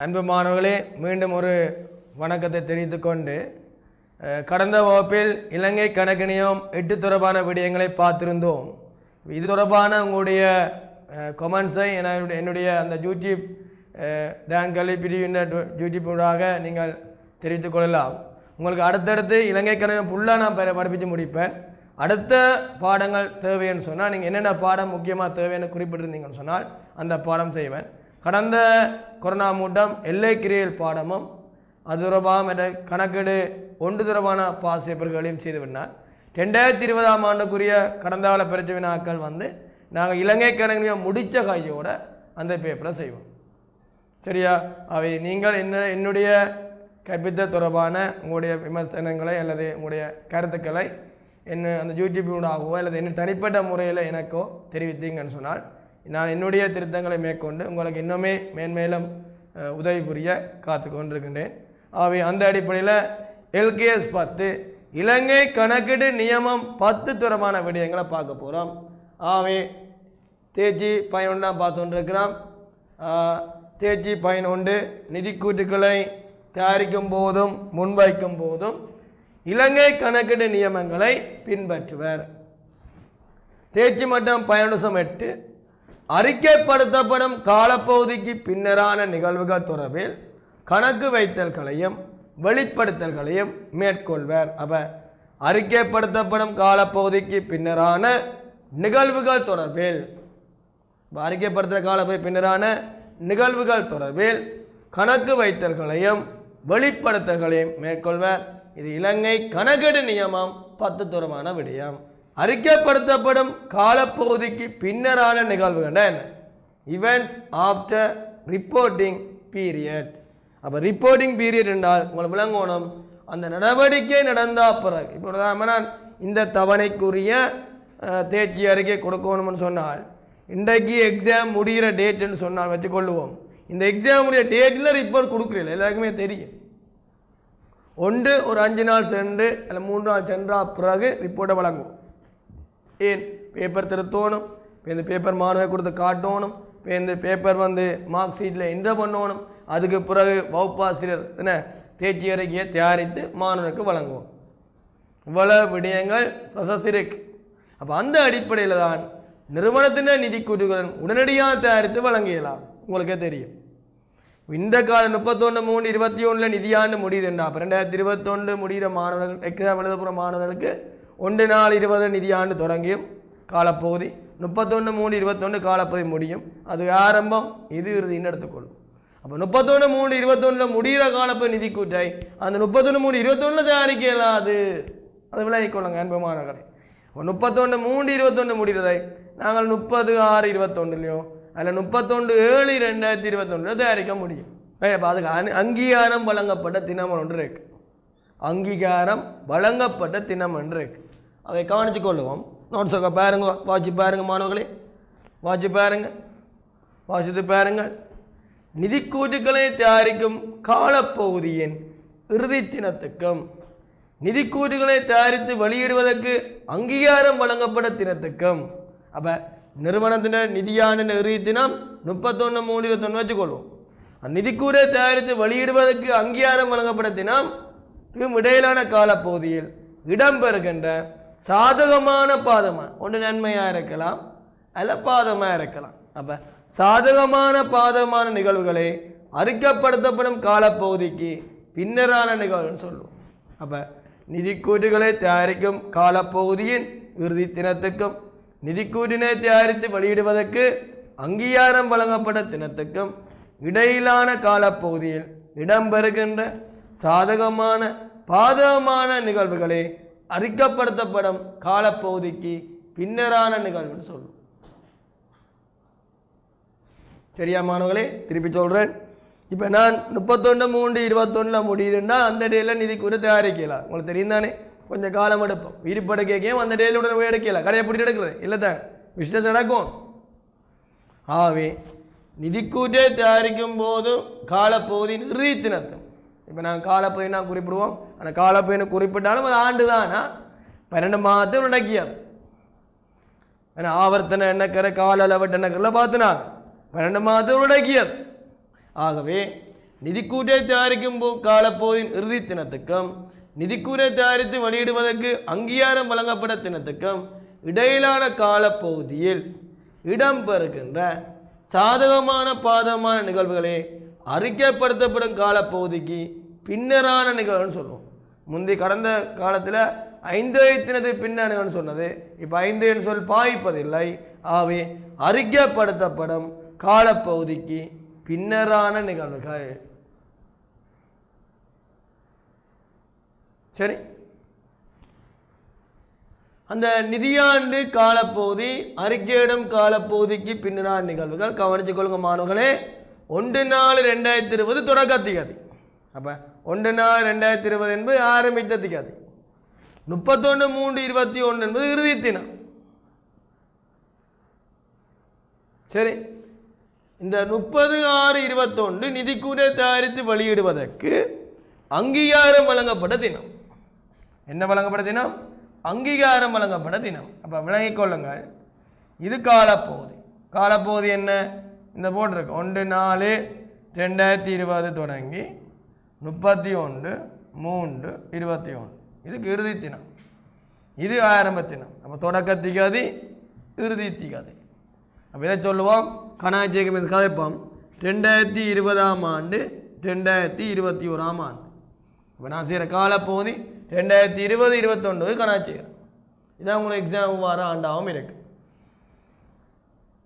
அன்பு மாணவர்களே, மீண்டும் ஒரு வணக்கத்தை தெரிவித்துக் கொண்டு கடந்த வகுப்பில் இலங்கை கணக்கணியம் 8 தொடர்பான விடயங்களை பார்த்திருந்தோம். இது தொடர்பான உங்களுடைய கமெண்ட்ஸை என்னுடைய அந்த யூடியூப் கல்வி பிரிவின் யூடியூப்பாக நீங்கள் தெரிவித்துக் கொள்ளலாம். உங்களுக்கு அடுத்தடுத்து இலங்கை கணக்கணியம் ஃபுல்லாக நான் படிப்பித்து முடிப்பேன். அடுத்த பாடங்கள் தேவைன்னு சொன்னால் நீங்கள் என்னென்ன பாடம் முக்கியமாக தேவைன்னு குறிப்பிட்டிருந்தீங்கன்னு சொன்னால் அந்த பாடம் செய்வேன். கடந்த கொரோனா மூட்டம் எல்லைக்கிரியல் பாடமும் அது தொடர்பாக கணக்கெடு 1 தொடர்பான பாஸ் பேப்பர்களையும் செய்துவிட்டார். 2020ஆம் ஆண்டுக்குரிய கடந்த கால பரீட்சை வினாக்கள் நாங்கள் இலங்கை கணக்கணியம் முடித்த கையோட அந்த பேப்பரை செய்வோம். சரியா? அவை நீங்கள் என்னுடைய கற்பித்தல் தொடர்பான உங்களுடைய விமர்சனங்களை அல்லது உங்களுடைய கருத்துக்களை அந்த யூடியூபினூடாகவோ அல்லது என்ன தனிப்பட்ட முறையில் எனக்கோ தெரிவித்தீங்கன்னு சொன்னால் நான் என்னுடைய திருத்தங்களை மேற்கொண்டு உங்களுக்கு இன்னுமே மேன்மேலும் உதவி புரிய காத்து கொண்டிருக்கின்றேன். ஆகவே அந்த அடிப்படையில் LKS 10 இலங்கை கணக்கீடு நியமம் 10 தொடர்பான விடயங்களை பார்க்க போகிறோம். ஆகவே தேர்ச்சி 11 பார்த்து கொண்டிருக்கிறோம். தேர்ச்சி 11 நிதிக்கூட்டுக்களை தயாரிக்கும் போதும் முன்வைக்கும் போதும் இலங்கை கணக்கீடு நியமங்களை பின்பற்றுவர். தேர்ச்சி மட்டம் 11.8 அறிக்கைப்படுத்தப்படும் காலப்பகுதிக்கு பின்னரான நிகழ்வுகள் தொடர்பில் கணக்கு வைத்தல்களையும் வெளிப்படுத்தல்களையும் மேற்கொள்வர். அறிக்கைப்படுத்தப்படும் காலப்பகுதிக்கு பின்னரான நிகழ்வுகள் தொடர்பில் அறிக்கைப்படுத்த காலப்பகுதி பின்னரான நிகழ்வுகள் தொடர்பில் கணக்கு வைத்தல்களையும் வெளிப்படுத்தல்களையும் மேற்கொள்வர். இது இலங்கை கணக்கெடு நியமம் 10 தொடர்பான விடயம். அறிக்கைப்படுத்தப்படும் காலப்பகுதிக்கு பின்னரான நிகழ்வுகள் என்ன? Events after reporting period. Reporting period என்றால் உங்களுக்கு விளங்கணும் அந்த நடவடிக்கை நடந்த பிறகு. இப்போ நான் இந்த தவணைக்குரிய தேர்ச்சி அறிக்கை கொடுக்கணும்னு சொன்னால் இன்றைக்கு எக்ஸாம் முடிகிற டேட்டுன்னு சொன்னால் வச்சுக்கொள்ளுவோம். இந்த எக்ஸாம் முடிகிற டேட்டில் ரிப்போர்ட் கொடுக்குறீங்க, எல்லாருக்குமே தெரியும். ஒன்று ஒரு 5 நாள் சென்று இல்லை 3 நாள் சென்றால் பிறகு ரிப்போர்ட்டை வழங்குவோம். ஏன் பேப்பர் திருத்தணும், இப்போ இந்த பேப்பர் மாணவர் கொடுத்து காட்டணும், இப்போ இந்த பேப்பர் மார்க் ஷீட்டில் என்ட்ரு பண்ணணும். அதுக்கு பிறகு வகுப்பாசிரியர் தேர்ச்சி அறிக்கையை தயாரித்து மாணவருக்கு வழங்குவோம். இவ்வளவு விடயங்கள் ப்ரொசஸ் இருக்கு. அப்போ அந்த அடிப்படையில் தான் நிறுவனத்தின நிதி கூட்டுகளுடன் உடனடியாக தயாரித்து வழங்கிடலாம். உங்களுக்கே தெரியும் இந்த கால 31/3/21 நிதியாண்டு முடியுதுண்டா. அப்போ 2021 முடிகிற மாணவர்கள் எக்ஸாம் எழுத போகிற மாணவர்களுக்கு 1/4/20 நிதியாண்டு தொடங்கியும் காலப்பகுதி 31/3/21 காலப்பகுதி முடியும். அது ஆரம்பம், இது இறுதின்னு எடுத்துக்கொள்ளும். அப்போ 31/3/21 முடிகிற காலப்பகுதி நிதி கூட்டை அந்த 31/3/21 தயாரிக்கலாம். அது விளைவிக்கொள்ளுங்க அன்பு மாணவர்களை. 31/3/21 முடிகிறதை நாங்கள் 30/6/21 அதில் 31/7/2021 தயாரிக்க முடியும். அதுக்கு அங்கீகாரம் வழங்கப்பட்ட தினம் ஒன்று இருக்கு. அங்கீகாரம் வழங்கப்பட்ட தினம் ஒன்று இருக்கு. அதை கவனித்து கொள்ளுவோம். நோட்ஸை பாருங்க, வாட்சி பாருங்க மாணவர்களே, வாட்சி பாருங்க, வாசித்து பாருங்கள். நிதிக்கூட்டுக்களை தயாரிக்கும் காலப்பகுதியின் இறுதி தினத்துக்கும் நிதிக்கூட்டுகளை தயாரித்து வெளியிடுவதற்கு அங்கீகாரம் வழங்கப்பட்ட தினத்துக்கும் நிறுவனத்தின நிதியாண்டின் இறுதி தினம் 31/3/21 வச்சுக்கொள்வோம். நிதிக்கூட்டை தயாரித்து வெளியிடுவதற்கு அங்கீகாரம் வழங்கப்பட்ட தினம் இடையிலான காலப்பகுதியில் இடம்பெறுகின்ற சாதகமான பாதமான ஒன்று நன்மையாக இருக்கலாம் அல்ல பாதமாக இருக்கலாம். சாதகமான பாதகமான நிகழ்வுகளை அறிக்கைப்படுத்தப்படும் காலப்பகுதிக்கு பின்னரான நிகழ்வுன்னு சொல்லுவோம். நிதிக்கூட்டுகளை தயாரிக்கும் காலப்பகுதியின் இறுதி தினத்துக்கும் நிதிக்கூட்டினை தயாரித்து வெளியிடுவதற்கு அங்கீகாரம் வழங்கப்பட்ட தினத்துக்கும் இடையிலான காலப்பகுதியில் இடம்பெறுகின்ற சாதகமான பாதகமான நிகழ்வுகளை அறிக்கைப்படுத்தப்படும் காலப்பகுதிக்கு பின்னரான நிகழ்வுன்னு சொல்லுவோம். சரியா மாணவர்களே? திருப்பி சொல்கிறேன். இப்போ நான் 31/3/21 முடியுதுன்னா அந்த டேயில் நிதிக்கூட்டு தயாரிக்கலாம். உங்களுக்கு தெரியும் தானே, கொஞ்சம் காலம் எடுப்போம். இருப்படைக்கையும் அந்த டேயில் உடனே எடுக்கலாம். கடையை பிடிட்டு எடுக்கிறது இல்லை தான், விஷயம் நடக்கும். ஆகவே நிதிக்கூட்டை தயாரிக்கும் போது காலப்பகுதியின் இறுதி தினத்தும் இப்போ நாங்கள் காலப்பகுதி நான் குறிப்பிடுவோம். ஆனால் காலப்பகுதியை குறிப்பிட்டாலும் அது ஆண்டு தானா 12 மாதத்தை நடக்கியாது. ஏன்னா ஆவர்த்தனை எண்ணக்கரை கால அளவட்டு எண்ணக்கரில் பார்த்துனாங்க 12 மாதத்தை நடக்கியது. ஆகவே நிதிக்கூட்டை தயாரிக்கும் காலப்பகுதியின் இறுதி தினத்துக்கும் நிதிக்கூட்டை தயாரித்து வெளியிடுவதற்கு அங்கீகாரம் வழங்கப்பட்ட தினத்துக்கும் இடையிலான காலப்பகுதியில் இடம்பெறுகின்ற சாதகமான பாதகமான நிகழ்வுகளே அறிக்கைப்படுத்தப்படும் காலப்பகுதிக்கு பின்னரான நிகழ்வுன்னு சொல்லுவோம். முந்தி கடந்த காலத்தில் 5 தினத்துக்கு பின்னணின்னு சொன்னது, இப்போ 5 சொல் பாய்ப்பதில்லை. ஆகவே அறிக்கைப்படுத்தப்படும் காலப்பகுதிக்கு பின்னரான நிகழ்வுகள். சரி, அந்த நிதியாண்டு காலப்பகுதி அறிக்கையிடும் காலப்பகுதிக்கு பின்னரான நிகழ்வுகள் கவனித்துக் கொள்ளுங்க மாணவர்களே. 1/4/2020 தொடக்க திகதி. அப்போ 1/4/2020 என்பது ஆரம்பித்த திகதி. 31/3/21 என்பது இறுதி தினம். சரி, இந்த 30/6/21 நிதிக்கூட்டை தயாரித்து வெளியிடுவதற்கு அங்கீகாரம் வழங்கப்பட்ட தினம். என்ன வழங்கப்பட்ட தினம்? அங்கீகாரம் வழங்கப்பட்ட தினம். அப்போ விளங்கிக் கொள்ளுங்கள், இது காலப்பகுதி. காலப்பகுதி என்ன? இந்த போட்டிருக்கு 1/4/2020 தொடங்கி 31/3/21 இதுக்கு இறுதி தினம். இது ஆரம்ப தினம். அப்போ தொடக்க திகதி, இறுதி திகதி. அப்போ இதை சொல்லுவோம் கணாய்ச்சிக்கு கதைப்போம் 2020ஆம் ஆண்டு 2021ஆம் ஆண்டு. இப்போ நான் செய்கிற காலப்பகுதி 2020-21 கணாய்ச்சிக்கிறேன். இதான் உங்களுக்கு எக்ஸாம் வர ஆண்டாகவும் இருக்கு.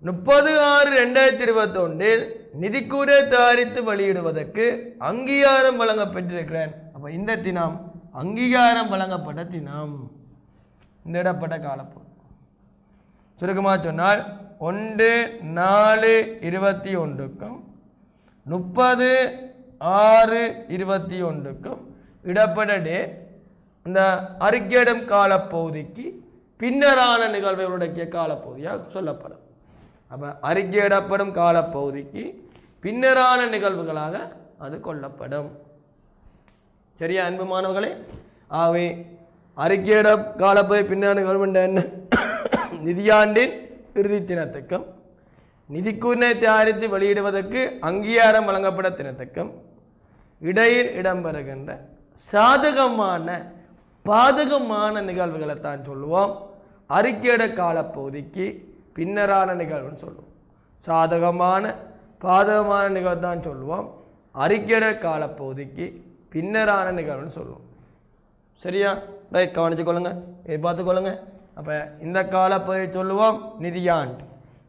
30/6/2021 நிதிக்கூட்டை தயாரித்து வெளியிடுவதற்கு அங்கீகாரம் வழங்கப்பட்டிருக்கிறேன். அப்போ இந்த தினம் அங்கீகாரம் வழங்கப்பட்ட தினம், இந்த இடப்பட்ட காலப்பகுதி. சுருக்கமாக சொன்னால் 1/4/21க்கும் 30/6/21க்கும் இடப்பட்ட இந்த அறிக்கையிடும் காலப்பகுதிக்கு பின்னரான நிகழ்வுகளுடைய காலப்பகுதியாக சொல்லப்படும். அப்போ அறிக்கையிடப்படும் காலப்பகுதிக்கு பின்னரான நிகழ்வுகளாக அது கொள்ளப்படும். சரியா அன்பு மாணவர்களே? ஆகவே அறிக்கையிட காலப்பகுதி பின்னரான நிகழ்வு என்ன? நிதியாண்டின் இறுதி தினத்துக்கும் நிதிக்கூட்டை தயாரித்து வெளியிடுவதற்கு அங்கீகாரம் வழங்கப்பட்ட தினத்துக்கும் இடையில் இடம்பெறுகின்ற சாதகமான பாதகமான நிகழ்வுகளை தான் சொல்லுவோம் அறிக்கையிட காலப்பகுதிக்கு பின்னரான நிகழ்வுன்னு சொல்லுவோம். சாதகமான பாதகமான நிகழ்வு தான் சொல்லுவோம் அறிக்கையிட காலப்பகுதிக்கு பின்னரான நிகழ்வுன்னு சொல்லுவோம். சரியா? ரைட், கவனிச்சுக்கொள்ளுங்க, இதை பார்த்துக்கொள்ளுங்க. அப்போ இந்த காலப்பகுதியை சொல்லுவோம் நிதியாண்டு.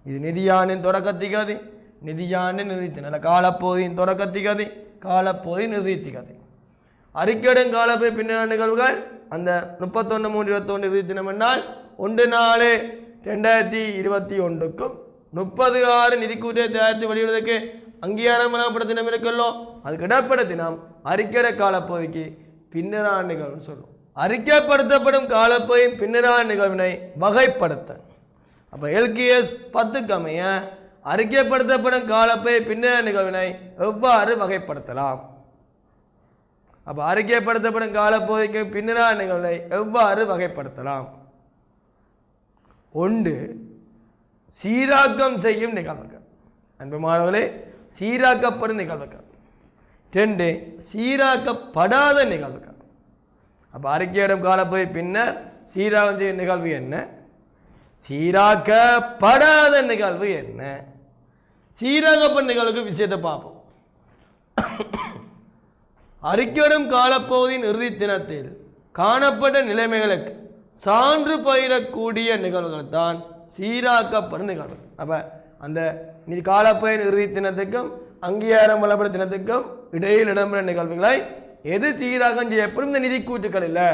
இது நிதியாண்டின் தொடக்க திகதி, நிதியாண்டின் இறுதி தினம். காலப்பகுதியின் தொடக்க திகதி, காலப்பகுதியின் இறுதி திகதி. அறிக்கையிடும் காலப்பகுதி பின்னரான நிகழ்வுகள் அந்த 31/3/21 இறுதி தினம் என்னால் 1/4/2021க்கும் 30/6 நிதிக்கூட்டை தயாரித்து வெளியிடுவதற்கு அங்கீகாரம் வழங்கப்பட்ட தினம் இருக்கல்லோ, அதுக்கு இடப்பட்ட தினம் அறிக்கையிட காலப்பகுதிக்கு பின்னரான நிகழ்வுன்னு சொல்லுவோம். அறிக்கைப்படுத்தப்படும் காலப்பகுதியின் பின்னரான நிகழ்வினை வகைப்படுத்த. அப்போ LKS 10 அமைய அறிக்கைப்படுத்தப்படும் காலப்பகுதி பின்னரான நிகழ்வினை எவ்வாறு வகைப்படுத்தலாம்? அப்போ அறிக்கைப்படுத்தப்படும் காலப்பகுதிக்கு பின்னரான நிகழ்வை எவ்வாறு வகைப்படுத்தலாம்? 1. சீராக்கம் செய்யும் நிகழ்வுகள். அன்பு மாணவர்களே, சீராக்கப்படும் நிகழ்வுகள். 2. சீராக்கப்படாத நிகழ்வுகள். அப்போ அறிக்கையிடும் காலப்பகுதி பின்னர் சீராக்கம் செய்யும் நிகழ்வு என்ன? சீராக்கப்படாத நிகழ்வு என்ன? சீராக்கப்பட்ட நிகழ்வுக்கு விஷயத்தை பார்ப்போம். அறிக்கையிடும் காலப்பகுதியின் இறுதி தினத்தில் காணப்பட்ட நிலைமைகளுக்கு சான்று பயிரக்கூடிய நிகழ்வுகள் தான் சீராக்கப்படும் நிகழ்வு. அப்போ அந்த காலப்பகுதியின் இறுதி தினத்துக்கும் அங்கீகாரம் வழங்கப்பட்ட தினத்துக்கும் இடையில் இடம்பெறும் நிகழ்வுகளை எது சீராகம் செய்யப்படும்? இந்த நிதி கூற்றுக்கள் இல்லை,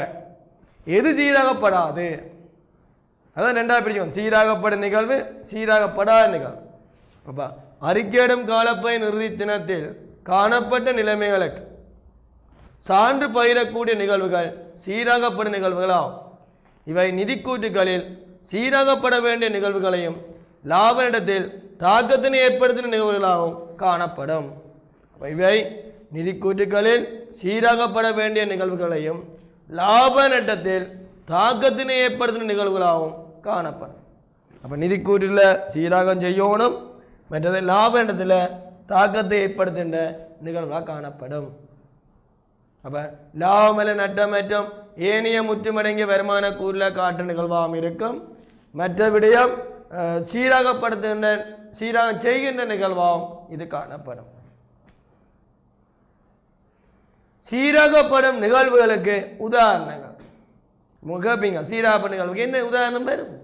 எது சீராகப்படாது. அதான் ரெண்டாவது பிரிச்சுக்கணும், சீராகப்படும் நிகழ்வு, சீராகப்படாத நிகழ்வு. அப்போ அறிக்கையிடும் காலப்பகுதியின் இறுதி தினத்தில் காணப்பட்ட நிலைமைகளுக்கு சான்று பயிரக்கூடிய நிகழ்வுகள் சீராகப்படும் நிகழ்வுகளாகும். இவை நிதிக்கூற்றுகளில் சீராகப்பட வேண்டிய நிகழ்வுகளையும் லாப இடத்தில் தாக்கத்தினை ஏற்படுத்தின நிகழ்வுகளாகவும் காணப்படும். இவை நிதிக்கூற்றுகளில் சீராகப்பட வேண்டிய நிகழ்வுகளையும் லாப நட்டத்தில் தாக்கத்தினை ஏற்படுத்தின நிகழ்வுகளாகவும் காணப்படும். அப்போ நிதிக்கூற்றில் சீராகம் செய்யணும், மற்றது லாப நட்டத்தில் தாக்கத்தை ஏற்படுத்துகின்ற நிகழ்வாக காணப்படும். அப்போ லாபமல நட்டம் மற்றும் ஏனைய முற்றுமடங்கிய வருமான கூறில் காட்டு நிகழ்வாகவும் இருக்கும். மற்ற விடயம் சீராகப்படுத்துகின்ற சீராக செய்கின்ற நிகழ்வாகவும் இது காணப்படும். சீராகப்படும் நிகழ்வுகளுக்கு உதாரணங்கள் முகப்பிங்க. சீராகப்படும் நிகழ்வுக்கு என்ன உதாரணம் பெறும்?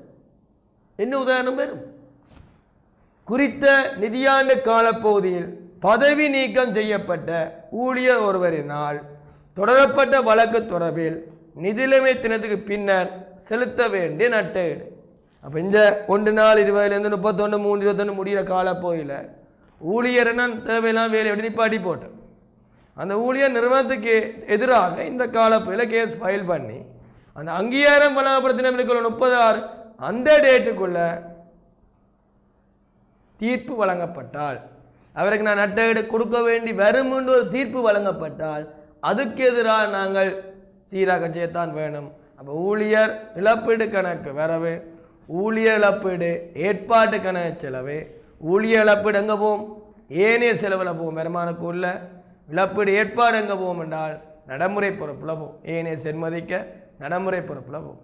என்ன உதாரணம் பெறும்? குறித்த நிதியாண்டு காலப்பகுதியில் பதவி நீக்கம் செய்யப்பட்ட ஊழியர் ஒருவரினால் தொடரப்பட்ட வழக்கு தொடர்பில் நிதிநிலைமை தினத்துக்கு பின்னர் செலுத்த வேண்டிய நட்டஈடு. அப்போ இந்த 1/4/20 முடிகிற காலப்பகுதியில் ஊழியரை நான் தேவையெல்லாம் வேலை எப்படி நிப்பாட்டி போட்டேன். அந்த ஊழியர் நிறுவனத்துக்கு எதிராக இந்த காலப்பகுதியில் கேஸ் ஃபைல் பண்ணி அந்த அங்கீகாரம் வழங்கப்படுத்தின 30/6 அந்த டேட்டுக்குள்ள தீர்ப்பு வழங்கப்பட்டால், அவருக்கு நான் நட்டஈடு கொடுக்க வேண்டி வரும் என்று ஒரு தீர்ப்பு வழங்கப்பட்டால் அதுக்கு எதிராக நாங்கள் சீராக செய்யத்தான் வேணும். அப்போ ஊழியர் இழப்பீடு கணக்கு வரவு, ஊழியர் இழப்பீடு ஏற்பாட்டு கணக்கு செலவு, ஊழியர் இழப்பீடு எங்கே போகும்? ஏனைய செலவில் போகும். வருமானக்குள்ள இழப்பீடு ஏற்பாடு எங்கே போகும் என்றால் நடைமுறை பொறுப்பில் போகும். ஏனைய சென்மதிக்க நடைமுறை பொறுப்பில் போகும்.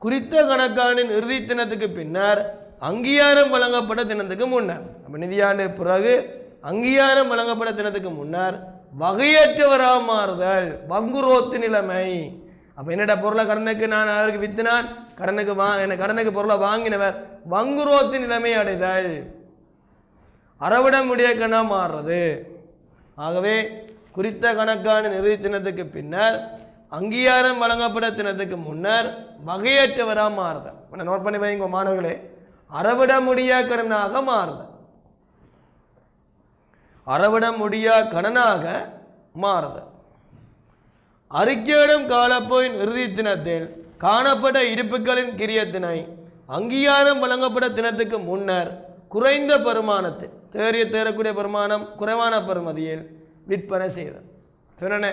குறித்த கணக்காண்டின் இறுதி தினத்துக்கு பின்னர் அங்கீகாரம் வழங்கப்பட்ட தினத்துக்கு முன்னர், அப்போ நிதியாண்டு பிறகு அங்கீகாரம் வழங்கப்பட்ட தினத்துக்கு முன்னர் வகையற்றவராக மாறுதல், வங்குரோத்து நிலைமை. அப்போ என்னடா பொருளை கடனுக்கு நான் அவருக்கு வித்தினான், கடனுக்கு பொருளை வாங்கினவர் வங்குரோத்து நிலைமை அடைதல், அறவிட முடிய கணா மாறுறது. ஆகவே குறித்த கணக்கான இறுதி தினத்துக்கு பின்னர் அங்கீகாரம் வழங்கப்பட்ட தினத்துக்கு முன்னர் வகையற்றவராக மாறுதல். நோட் பண்ணி வைங்க மாணவர்களே, அறவிட முடியா கடனாக மாறுதல், அறவிட முடியா கடனாக மாறுதல். அறிக்கையிடும் காலப்போயின் இறுதி தினத்தில் காணப்பட்ட இருப்புகளின் கிரியத்தினை அங்கீகாரம் வழங்கப்பட்ட தினத்துக்கு முன்னர் குறைந்த பெருமானத்தில் தேறக்கூடிய பெருமானம் குறைவான பெறுமதியில் விற்பனை செய்தல். சொன்னே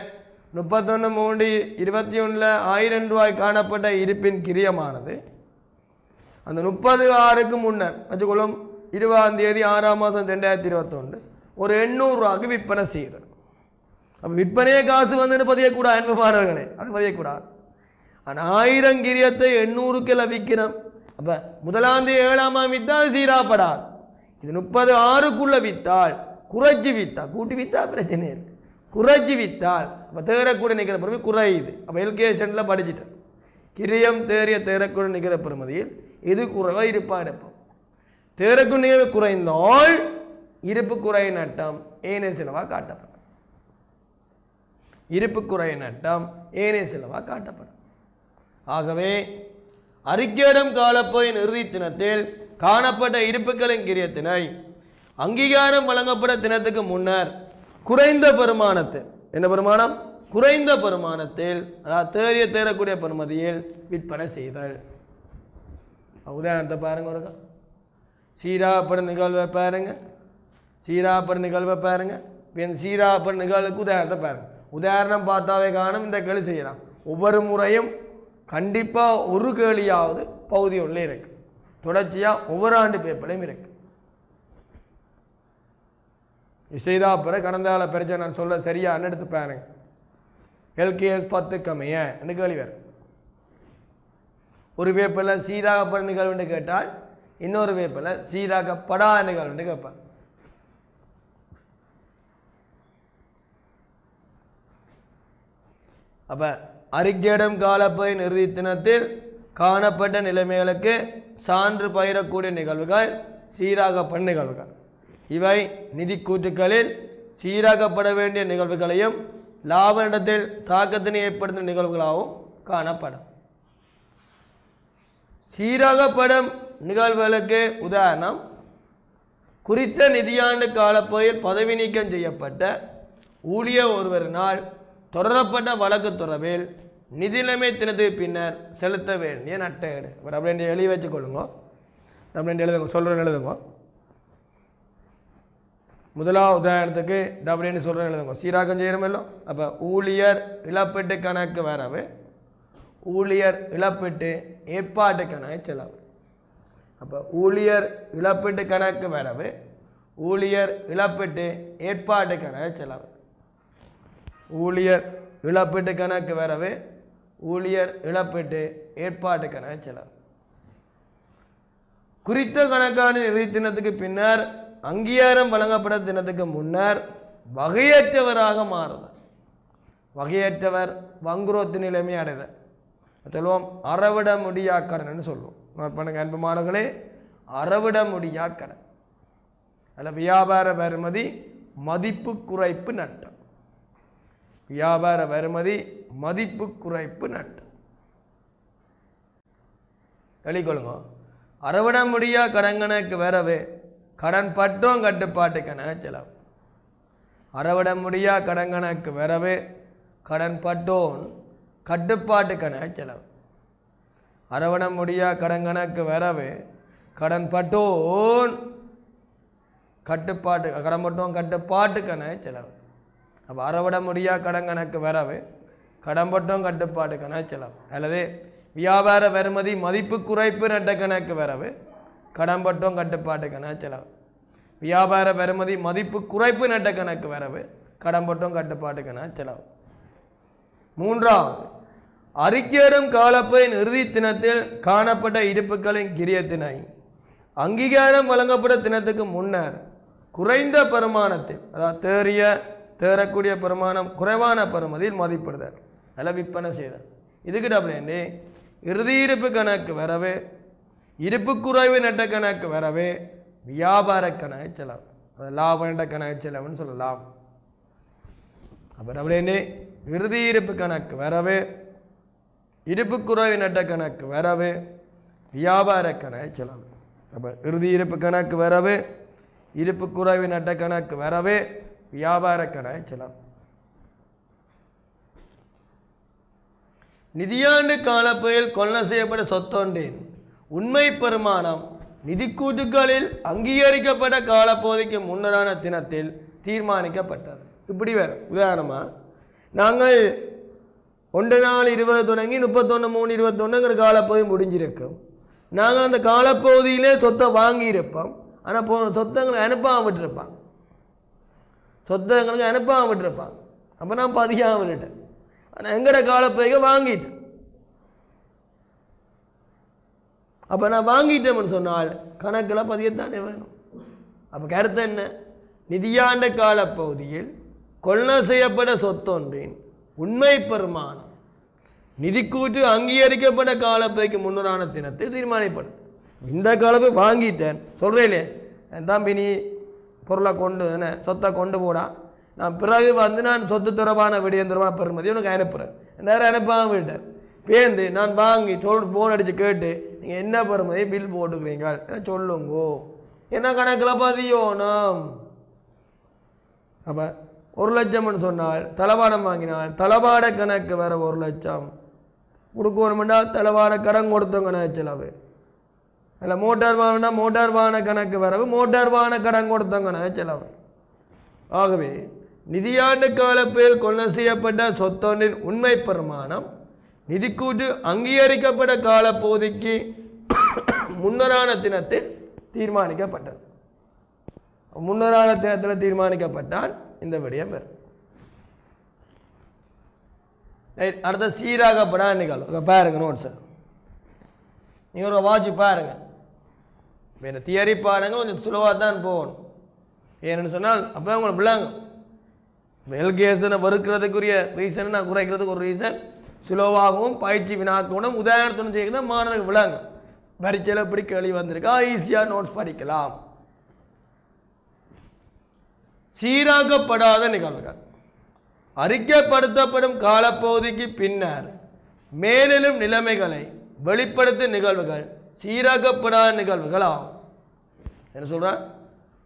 31/3/21 1000 காணப்பட்ட இருப்பின் கிரியமானது அந்த 30/6 முன்னர் வச்சுக்கொள்ளும் 20/6/2021 ஒரு 800 விற்பனை செய்கிறது. அப்போ விற்பனையே காசு வந்துட்டு பதியக்கூடாது என்பார்களே, அது பதியக்கூடாது. ஆனால் 1000 கிரியத்தை 800 விற்கிறோம். அப்போ 1/7 விற்றா அது சீராப்படாது. இது 30/6 விற்றால் குறைச்சி விற்றா, கூட்டி விற்றா பிரச்சனை இல்லை, குறைச்சி விற்றால் அப்போ தேரக்கூட நிற்கிற பெருமை குறையுது. அப்போ எல்கேஷனில் படிச்சுட்டேன், கிரியம் தேரக்கூட நிற்கிற பெருமதியில் இது குறைவாக இருப்பாக இருப்போம். தேரக்கூட நிகழ குறைந்தால் இருப்பு குறை நட்டம் ஏனைய செலவாக காட்டப்படும். இருப்பு குறை நட்டம் ஏனைய செலவாக காட்டப்படும். ஆகவே அறிக்கையிடும் காலப்போயின் இறுதி தினத்தில் காணப்பட்ட இருப்புகளின் கிரியத்தினை அங்கீகாரம் வழங்கப்பட்ட தினத்துக்கு முன்னர் குறைந்த பெருமானத்தில், என்ன பெருமானம்? குறைந்த பெருமானத்தில், அதாவது தேரக்கூடிய பெருமதியில் விற்பனை செய்தல். உதாரணத்தை பாருங்க, ஒரு சீராப்படும் நிகழ்வை பாருங்க, சீராப்படும் நிகழ்வை பாருங்க. சீராப்படும் நிகழ்வுக்கு உதாரணத்தை பாருங்க. உதாரணம் பார்த்தாவே காணும் இந்த கேள்வி செய்யலாம். ஒவ்வொரு முறையும் கண்டிப்பாக ஒரு கேள்வியாவது பகுதி ஒன்றில் இருக்கு, தொடர்ச்சியாக ஒவ்வொரு ஆண்டு பேப்பரையும் இருக்கு. செய்தாப்புற கடந்த கால பிரச்சனை நான் சொல்ல சரியான்னு எடுத்து பாருங்க. எல்கேஎஸ் 10 கம்மிய என்று கேள்வி வேறு. ஒரு பேப்பரில் சீராகப்படும் நிகழ்வுன்னு கேட்டால் இன்னொரு பேப்பரில் சீராகப்படாத நிகழ்வுன்னு கேட்பார். அப்போ அறிக்கையிடும் காலப்போயின் இறுதி தினத்தில் காணப்பட்ட நிலைமைகளுக்கு சான்று பயிரக்கூடிய நிகழ்வுகள் சீராகப்படும் நிகழ்வுகள். இவை நிதி கூற்றுக்களில் சீராக்கப்பட வேண்டிய நிகழ்வுகளையும் லாப இடத்தில் தாக்கத்தினை ஏற்படுத்தும் நிகழ்வுகளாகவும் காணப்படும். சீராகப்படும் நிகழ்வுகளுக்கு உதாரணம், குறித்த நிதியாண்டு காலப்போயில் பதவி நீக்கம் செய்யப்பட்ட ஊழியர் ஒருவரினால் தொடரப்பட்ட வழக்கு தொடர்பில் நிதிநிலைமை தினத்துக்கு பின்னர் செலுத்த வேண்டிய நட்டஈடு. அப்படின்னு எழுதி வச்சுக்கொள்ளுங்க, அப்படின்னு எழுதுங்க, சொல்கிறேன்னு எழுதுங்க. முதலாவது உதாரணத்துக்கு டபுள்னு சொல்கிறேன்னு எழுதுங்க. சீராக்கம் செய்கிறோமല്ലോ. அப்போ ஊழியர் இழப்பீட்டு கணக்கு வரவு, ஊழியர் இழப்பீட்டு ஏற்பாட்டு கணக்கு செலவு. அப்போ ஊழியர் இழப்பீட்டு கணக்கு வரவு, ஊழியர் இழப்பீட்டு ஏற்பாட்டுக்கான செலவு. ஊழியர் இழப்பீட்டு கணக்கு வரவு ஊழியர் இழப்பீட்டு ஏற்பாட்டுக்கான செலவு. குறித்த கணக்கான இறுதி தினத்துக்கு பின்னர் அங்கீகாரம் வழங்கப்பட்ட தினத்துக்கு முன்னர் வகையற்றவராக மாறுதல். வகையற்றவர் வங்குரோத்து நிலைமை அடைதல் சொல்லுவோம். அறவிட முடியா கடன் சொல்லுவோம். நோட் பண்ணுங்க அன்பு மாணவர்களே, அறவிட முடியா கடன். அதில் வியாபார வருமதி மதிப்பு குறைப்பு நட்டம். வியாபார வருமதி மதிப்பு குறைப்பு நட்டம் எழுதிக்கொள்ளுங்க. அறவிட முடியா கடன் கணக்கு வரவு கடன் பட்டம் கட்டுப்பாட்டுக்கான செலவு. அறவிட முடியா கடன் கணக்கு வரவு கடன் பட்டோன் கட்டுப்பாட்டுக்கான செலவு. அறவிட முடியா கடன் கணக்கு வரவு கடன் பட்டோன் கட்டுப்பாட்டு கடன் பட்டோன் கட்டுப்பாட்டுக்கான செலவு. அப்போ அறவிட முடியா கடன் கணக்கு வரவு கடன் பட்டோன் கட்டுப்பாட்டுக்கான செலவு. அல்லது வியாபார வருமதி மதிப்பு குறைப்பு நட்ட கணக்கு வரவு கடன் பட்டோன் கட்டுப்பாட்டுக்கான செலவு. வியாபார வருமதி மதிப்பு குறைப்பு நட்ட கணக்கு வரவு கடன் பட்டோன் கட்டுப்பாட்டுக்கான செலவு. மூன்றாவது, அறிக்கையிடும் காலப்பையின் இறுதி தினத்தில் காணப்பட்ட இருப்புகளின் கிரியத்தினை அங்கீகாரம் வழங்கப்பட்ட தினத்துக்கு முன்னர் குறைந்த பெருமானத்தில், அதாவது தேறக்கூடிய பெருமானம் குறைவான பெறுமதியில் மதிப்பிடுதல் அதில் விற்பனை செய்தல். இதுக்கு டபுள் இறுதி இருப்பு கணக்கு வரவு இருப்பு குறைவு நட்ட கணக்கு வரவு வியாபார கணக்கு செலவு. அது லாப நட்ட கணக்கு செலவுன்னு சொல்லலாம். அப்போ டபுள் இறுதி இருப்பு கணக்கு வரவு இருப்பு குறைவு நட்ட கணக்கு வரவு வியாபார கணக்கு செலவு. அப்போ இறுதி இருப்பு கணக்கு வரவு இருப்பு குறைவு நட்ட கணக்கு வரவு வியாபார கணக்கு செலவு. நிதியாண்டு காலப்பகுதியில் கொள்ள செய்யப்பட்ட சொத்தொன்றின் உண்மை பெருமானம் நிதிக்கூட்டுகளில் அங்கீகரிக்கப்பட்ட காலப்பகுதிக்கு முன்னரான தினத்தில் தீர்மானிக்கப்பட்டது. இப்படி வேறு உதாரணமாக நாங்கள் 1/4/20 தொடங்கி 31/3/21 காலப்பகுதி முடிஞ்சிருக்கும். நாங்கள் அந்த காலப்பகுதியிலே சொத்தை வாங்கியிருப்போம். ஆனால் சொத்தை எங்களுக்கு அனுப்பாமல் விட்டுருப்பாங்க. சொத்தை எங்களுக்கு அனுப்பாமல் விட்டுருப்பாங்க. அப்போ நான் பதியாமல் விட்டுட்டேன். ஆனால் எங்கட காலப்பகுதியை வாங்கிட்டேன். அப்போ நான் வாங்கிட்டேன்னு சொன்னால் கணக்கில் பதியத்தானே வேணும். அப்போ கருத்து என்ன? நிதியாண்ட காலப்பகுதியில் கொள்ள செய்யப்பட்ட சொத்தொன்றின் உண்மை பெருமானம் நிதிக்கூட்டு அங்கீகரிக்கப்பட்ட காலப்பகுதிக்கு முன்னரான தினத்தை தீர்மானிப்படும். இந்த காலப்பை வாங்கிட்டேன் சொல்கிறேன் தம்பி, நீ பொருளை கொண்டு சொத்தை கொண்டு போடா, நான் பிறகு நான் சொத்து தொடர்பான விடயம் தொடர்பான பெருமதி உனக்கு அனுப்புகிறேன். நேரம் அனுப்பாமல் விட்டேன். பேருந்து நான் வாங்கி ஃபோன் அடித்து கேட்டு நீங்கள் என்ன பெருமதி பில் போட்டுக்கிறீங்க சொல்லுங்கோ, என்ன கணக்கில் பதியோனம். அப்போ 1,00,000 சொன்னால் தளவாடம் வாங்கினால் தளவாட கணக்கு வேறு 1,00,000 கொடுக்கணும்னா தளவாட கடன் கொடுத்தவங்க செலவு. அதில் மோட்டார் வாங்கினா மோட்டார் வாகன கணக்கு வரவு மோட்டார் வாகன கடன் கொடுத்தவங்க செலவு. ஆகவே நிதியாண்டு காலப்பகுதியில் கொள்ள செய்யப்பட்ட சொத்தொன்றின் உண்மை பெருமானம் நிதிக்கூட்டு அங்கீகரிக்கப்பட்ட காலப்பகுதிக்கு முன்னரான தினத்தில் தீர்மானிக்கப்பட்டது. முன்னரான தினத்தில் தீர்மானிக்கப்பட்டால் இந்த விடயம் வரும். அடுத்த சீராகப்படா நிகழ்வு பாருங்க. நோட்ஸ் நீங்கள் ஒரு வாட்சி பாருங்க. வேறு தியரி பாருங்க, கொஞ்சம் சுலவாக தான் போகணும். ஏன்னு சொன்னால் அப்போ உங்களுக்கு விளாங்க எல்கேஸனை வறுக்கிறதுக்குரிய ரீசன் நான் குறைக்கிறதுக்கு ஒரு ரீசன் சுலோவாகவும் பயிற்சி வினாக்களும் உதாரணத்துடன் செய்ய தான் மாணவர்கள் விளாங்க. பரீட்சையில் இப்படி கேள்வி வந்திருக்கா, ஈஸியாக நோட்ஸ் படிக்கலாம். சீராக்கப்படாத நிகழ்வுகள் அறிக்கைப்படுத்தப்படும் காலப்பகுதிக்கு பின்னர் மேலும் நிலைமைகளை வெளிப்படுத்தும் நிகழ்வுகள் சீராக்கப்படாத நிகழ்வுகள் ஆகும். என்ன சொல்ற?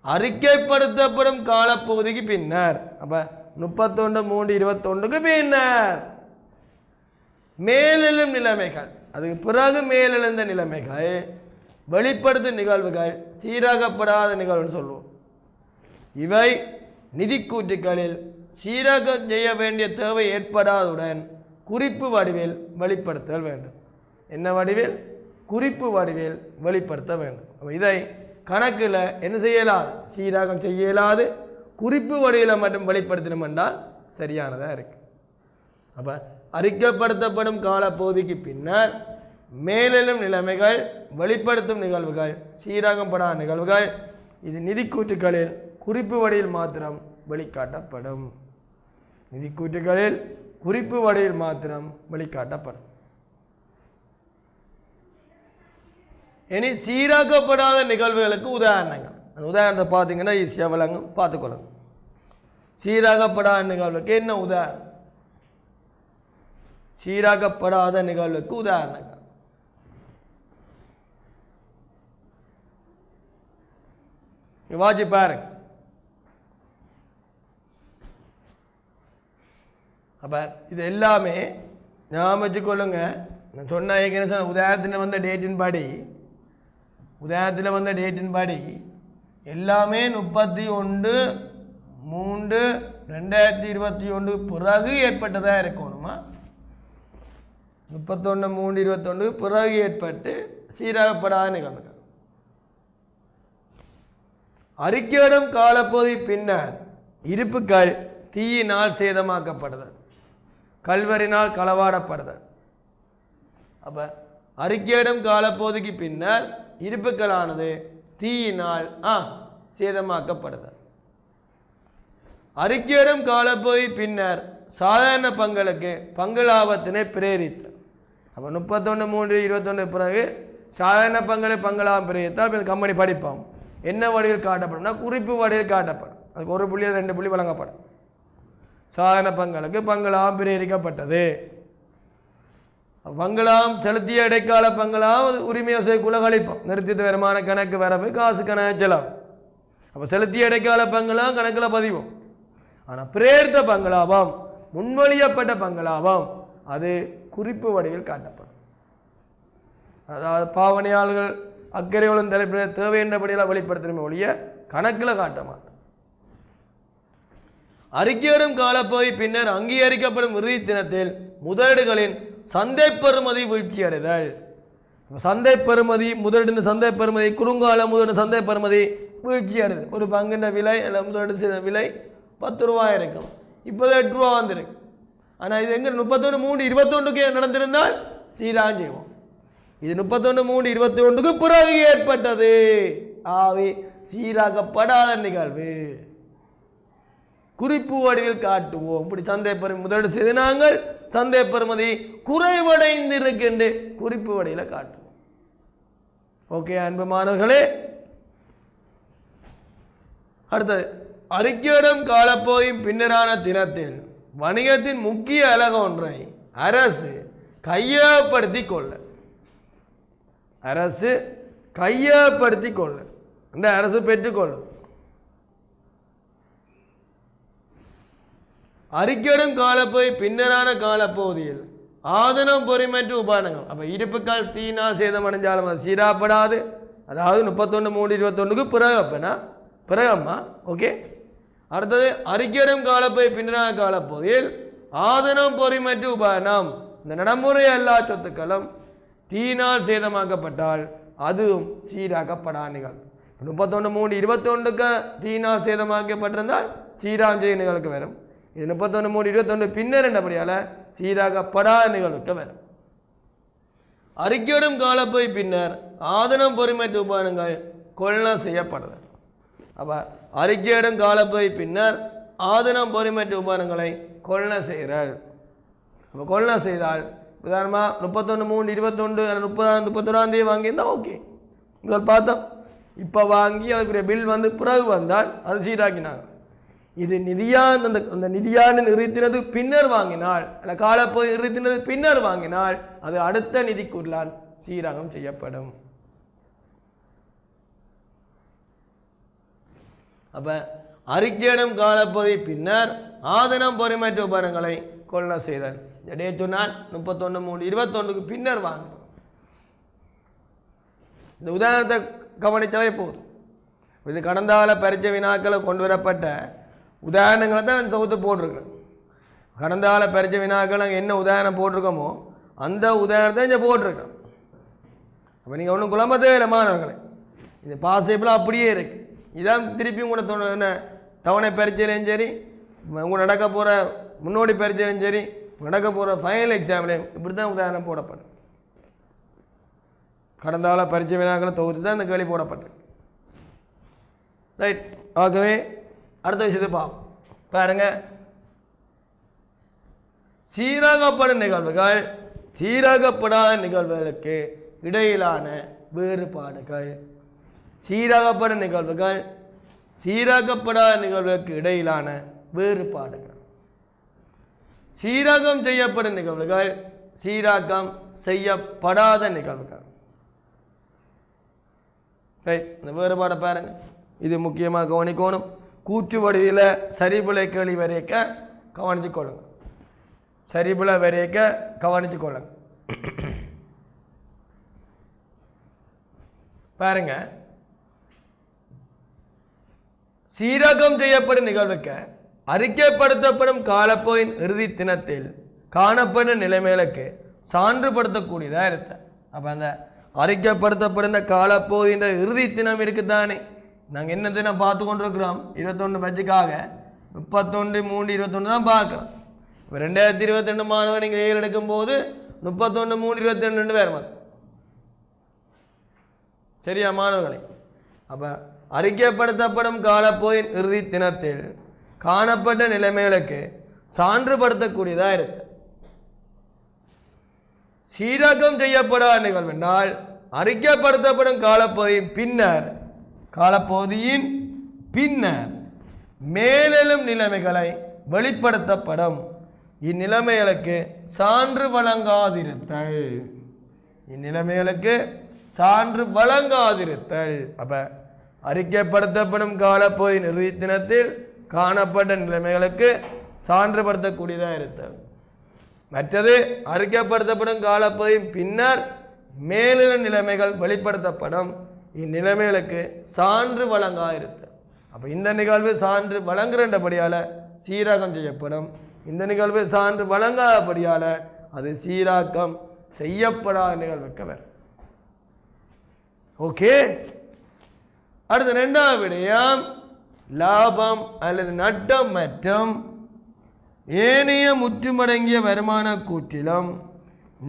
அறிக்கைப்படுத்தப்படும் காலப்பகுதிக்கு பின்னர். அப்ப 31/3/21 பின்னர் மேலெழும் நிலைமைகள், அதுக்கு பிறகு மேலெழுந்த நிலைமைகள் வெளிப்படுத்தும் நிகழ்வுகள் சீராக்கப்படாத நிகழ்வுன்னு சொல்லுவோம். இவை நிதிக்கூற்றுகளில் சீராகம் செய்ய வேண்டிய தேவை ஏற்படாதவுடன் குறிப்பு வடிவில் வெளிப்படுத்தல் வேண்டும். என்ன வடிவில்? குறிப்பு வடிவில் வெளிப்படுத்த வேண்டும். இதை கணக்கில் என்ன செய்யலாது, சீராகம் செய்ய இயலாது. குறிப்பு வடிவில் மட்டும் வெளிப்படுத்தணும் என்றால் சரியானதாக இருக்கு. அப்போ அறிக்கைப்படுத்தப்படும் காலப்பகுதிக்கு பின்னர் மேலும் நிலைமைகள் வெளிப்படுத்தும் நிகழ்வுகள் சீராகப்படாத நிகழ்வுகள் இது நிதிக்கூற்றுகளில் குறிப்பு வடிவில் மாத்திரம் வெளிக்காட்டப்படும். நிதிக்கூற்றுகளில் குறிப்பு வடிவில் மாத்திரம் வெளிக்காட்டப்படும். இனி சீராக்கப்படாத நிகழ்வுகளுக்கு உதாரணங்கள். அந்த உதாரணத்தை பார்த்தீங்கன்னா ஈஸியாக விளங்கும், பார்த்துக்கொள்ளுங்க. சீராகப்படாத நிகழ்வுக்கு என்ன உதாரணம்? சீராகப்படாத நிகழ்வுக்கு உதாரணங்கள் வாட்சி பாருங்க. அப்ப இது எல்லாமே ஞாபகம் வச்சுக்கொள்ளுங்க. நான் சொன்ன உதாரணத்தில் வந்த டேட்டின் படி எல்லாமே 31/3/2021 பிறகு ஏற்பட்டதாக இருக்கணுமா? 31/3/21 பிறகு ஏற்பட்டு சீராகப்படாத நிகழ்வுகள். அறிக்கையிடும் காலப்பகுதி பின்னர் இருப்புக்கள் தீயினால் சேதமாக்கப்படுதல், கல்வரினால் களவாடப்படுதல். அப்ப அறிக்கையிடும் காலப்பகுதிக்கு பின்னர் இருப்புக்களானது தீயினால் சேதமாக்கப்படுதல். அறிக்கையிடும் காலப்பகுதி பின்னர் சாதாரண பங்களுக்கு பங்கு லாபத்தினை பிரேரித்தல். அப்போ 31/3/21 பிறகு சாதாரண பங்கு லாபம் பிரேரித்தால் இந்த கம்பெனி படிப்போம் என்ன வடிவில் காட்டப்படும்னா குறிப்பு வடிவில் காட்டப்படும். அதுக்கு 1 புள்ளி 2 புள்ளி வழங்கப்படும். சாதாரண பங்களுக்கு பங்கு லாபம் பிரேரிக்கப்பட்டது. பங்களாம் செலுத்திய இடைக்கால பங்களாம் உரிமையை செய்யக்குள்ள கழிப்போம். நிறுத்தித்த வருமான கணக்கு வரவு காசு கணக்கு செலவு. அப்போ செலுத்திய இடைக்கால பங்களாம் கணக்கில் பதிவோம். ஆனால் பிரேரித்த பங்களாபம் முன்மொழியப்பட்ட பங்களாபம் அது குறிப்பு வடிவில் காட்டப்படும். அதாவது பாவனையாளர்கள் அக்கறையுடன் தலைப்பில் தேவையின்றபடியெல்லாம் வெளிப்படுத்தணுமே ஒழிய கணக்கில் காட்ட மாட்டோம். அறிக்கையிடும் காலப்பகுதி பின்னர் அங்கீகரிக்கப்படும் இறுதி தினத்தில் முதலீடுகளின் சந்தை பெறுமதி வீழ்ச்சி அடைதல். சந்தை பெறுமதி முதலீடு சந்தை பெறுமதி குறுங்கால முதலீடு சந்தை பெறுமதி வீழ்ச்சி அடைதல். ஒரு பங்கின் விலை முதலீடு செய்த விலை 10 ரூபாய் இருக்கும், இப்போது 8 ரூபா வந்திருக்கு. ஆனால் இது எங்கே 31/3/21 நடந்திருந்தால் சீராகம் செய்வோம். இது 31/3/21 பிறகு ஏற்பட்டது. ஆகவே சீராகப்படாத நிகழ்வு குறிப்பு வடிவில் காட்டுவோம். இப்படி சந்தை பெறும் முதலீடு செய்து நாங்கள் சந்தை பெறுமதி குறைவடைந்திருக்கின்ற குறிப்பு வடிவில் காட்டுவோம். ஓகே அன்பு மாணவர்களே, அடுத்தது அறிக்கையிடும் காலப்பகுதியின் பின்னரான தினத்தில் வணிகத்தின் முக்கிய அலகு ஒன்றை அரசு கையகப்படுத்திக் கொள்ள இந்த அரசு பெற்றுக்கொள்ளும். அறிக்கையிடும் காலப்பகுதி பின்னரான காலப்பகுதியில் ஆதனம் பொறிமற்ற உபானங்கள். அப்போ இருப்புக்கள் தீனால் சேதமடைஞ்சாலும் அது சீராப்படாது. அதாவது 31/3/21 பிறகம்மா. ஓகே, அடுத்தது அறிக்கையிடும் காலப்பகுதி பின்னரான காலப்பகுதியில் ஆதனம் பொறிமற்ற உபானம். இந்த நடைமுறை எல்லா சொத்துக்களும் தீனால் சேதமாக்கப்பட்டால் அதுவும் சீராக்கப்படா நிகழ்வு. 31/3/21 தீனால் சேதமாக்கப்பட்டிருந்தால் சீராஞ்செய்ய நிகழ்வுக்கு வரும். இது 31/3/21 பின்னர் என்றபடியால் சீராகப்படாத நிகழ்வுக்கு வரும். அறிக்கையிடும் காலப்பகுதி பின்னர் ஆதனம் பொறிமற்ற உபானங்கள் கொள்ளை செய்யப்படுதல். அப்போ அறிக்கையிடும் காலப்பகுதி பின்னர் ஆதனம் பொறிமற்ற உபானங்களை கொள்ளை செய்கிறார். அப்போ கொள்ளை செய்தால் உதாரணமாக 31/3/21 31ஆம் தேதி வாங்கியிருந்தால் ஓகே, முதல் பார்த்தோம். இப்போ வாங்கி அதுக்குரிய பில் வந்து பிறகு வந்தால் அது சீராக்கினாங்க. இது அந்த நிதியான நிறுத்தினது பின்னர் வாங்கினால் அல்ல காலப்பகுதி நிறுத்தினது பின்னர் வாங்கினால் அது அடுத்த நிதிக்குள்ளால் சீராகம் செய்யப்படும். அப்ப அறிக்கையிடும் காலப்பகுதி பின்னர் ஆதனம் பொறிமற்ற உபகரணங்களை கொள்ளை செய்தல். சொன்னால் 31/3/21 பின்னர் வாங்கணும். இந்த உதாரணத்தை கவனித்தாலே போதும். இது கடந்த கால பரீட்சை வினாக்களை கொண்டு வரப்பட்ட உதாரணங்களை தான் நான் தொகுத்து போட்டிருக்கேன். கடந்த கால பரீட்சை வினாக்கள் நாங்கள் என்ன உதாரணம் போட்டிருக்கோமோ அந்த உதாரணத்தை இங்கே போட்டிருக்கேன். அப்போ நீங்கள் ஒன்றும் குழம்ப தேவையில்லை மாணவர்களை. இது பாசிபிளாக அப்படியே இருக்குது. இதான் திருப்பியும் கூட என்ன தவணை பரீட்சையிலையும் சரி, உங்கள் நடக்க போகிற முன்னோடி பரீட்சையிலையும் சரி, நடக்க போகிற ஃபைனல் எக்ஸாம்லையும் இப்படி தான் உதாரணம் போடப்படும். கடந்த கால பரீட்சை வினாக்களை தொகுத்து தான் இந்த கேள்வி போடப்பட்டிருக்கு. ரைட். ஆகவே அடுத்த விஷயத்தை பார்ப்போம். பாருங்க, சீராகப்படும் நிகழ்வுகள் சீராகப்படாத நிகழ்வுகளுக்கு இடையிலான வேறுபாடுகள். சீராகப்படும் நிகழ்வுகள் சீராகப்படாத நிகழ்வுகளுக்கு இடையிலான வேறுபாடுகள். சீராகம் செய்யப்படும் நிகழ்வுகள் சீராகம் செய்யப்படாத நிகழ்வுகள். இந்த வேறுபாடை பாருங்க. இது முக்கியமாக கவனிக்கணும். கூற்று வடிவில் சரிபிழை கேள்வி வரைக்க கவனிச்சு கொள்ளுங்க. சரிபிழை வரைக்க கவனிச்சு கொள்ளுங்க. பாருங்க, சீரகம் செய்யப்படும் நிகழ்வுக்கு அறிக்கைப்படுத்தப்படும் காலப்போயின் இறுதி தினத்தில் காணப்படும் நிலைமைகளுக்கு சான்றுபடுத்தக்கூடியதாக இருக்க. அப்போ அந்த அறிக்கைப்படுத்தப்படுகிற காலப்போதின் இறுதி தினம் இருக்குதானே. நாங்கள் என்ன தினம் பார்த்து கொண்டிருக்கிறோம்? 21 பட்ஜெட்டுக்காக 31/3/21 தான் பார்க்குறோம். இப்போ 2022 மாணவர்கள் நீங்கள் ஏழு எடுக்கும்போது 31/3/22 வேறு மாதிரி. சரியா மாணவர்களே? அப்போ அறிக்கைப்படுத்தப்படும் காலப்போயின் இறுதி தினத்தில் காணப்பட்ட நிலைமைகளுக்கு சான்றுபடுத்தக்கூடியதாக இருக்கு. சீரகம் செய்யப்படாத நிகழ்வு என்றால் அறிக்கைப்படுத்தப்படும் காலப்பகுதியின் பின்னர் மேலும் நிலைமைகளை வெளிப்படுத்தப்படும் இந்நிலைமைகளுக்கு சான்று வழங்காதிருத்தல். இந்நிலைமைகளுக்கு சான்று வழங்காதிருத்தல். அப்ப அறிக்கைப்படுத்தப்படும் காலப்பகுதியின் இறுதி தினத்தில் காணப்பட்ட நிலைமைகளுக்கு சான்றுபடுத்தக்கூடியதாக இருத்தல். மற்றது அறிக்கைப்படுத்தப்படும் காலப்பகுதியின் பின்னர் மேலும் நிலைமைகள் வெளிப்படுத்தப்படும் இந்நிலைமைகளுக்கு சான்று வழங்காதிருத்தல். அப்போ இந்த நிகழ்வு சான்று வழங்குகின்றபடியால் சீராகம் செய்யப்படும். இந்த நிகழ்வு சான்று வழங்காதபடியால் அது சீராக்கம் செய்யப்படாத நிகழ்வுக்கு வரும். ஓகே. அடுத்த இரண்டாவது விடயம் லாபம் அல்லது நட்டம் மற்றும் ஏனைய முற்றுமடங்கிய வருமான கூற்றிலும்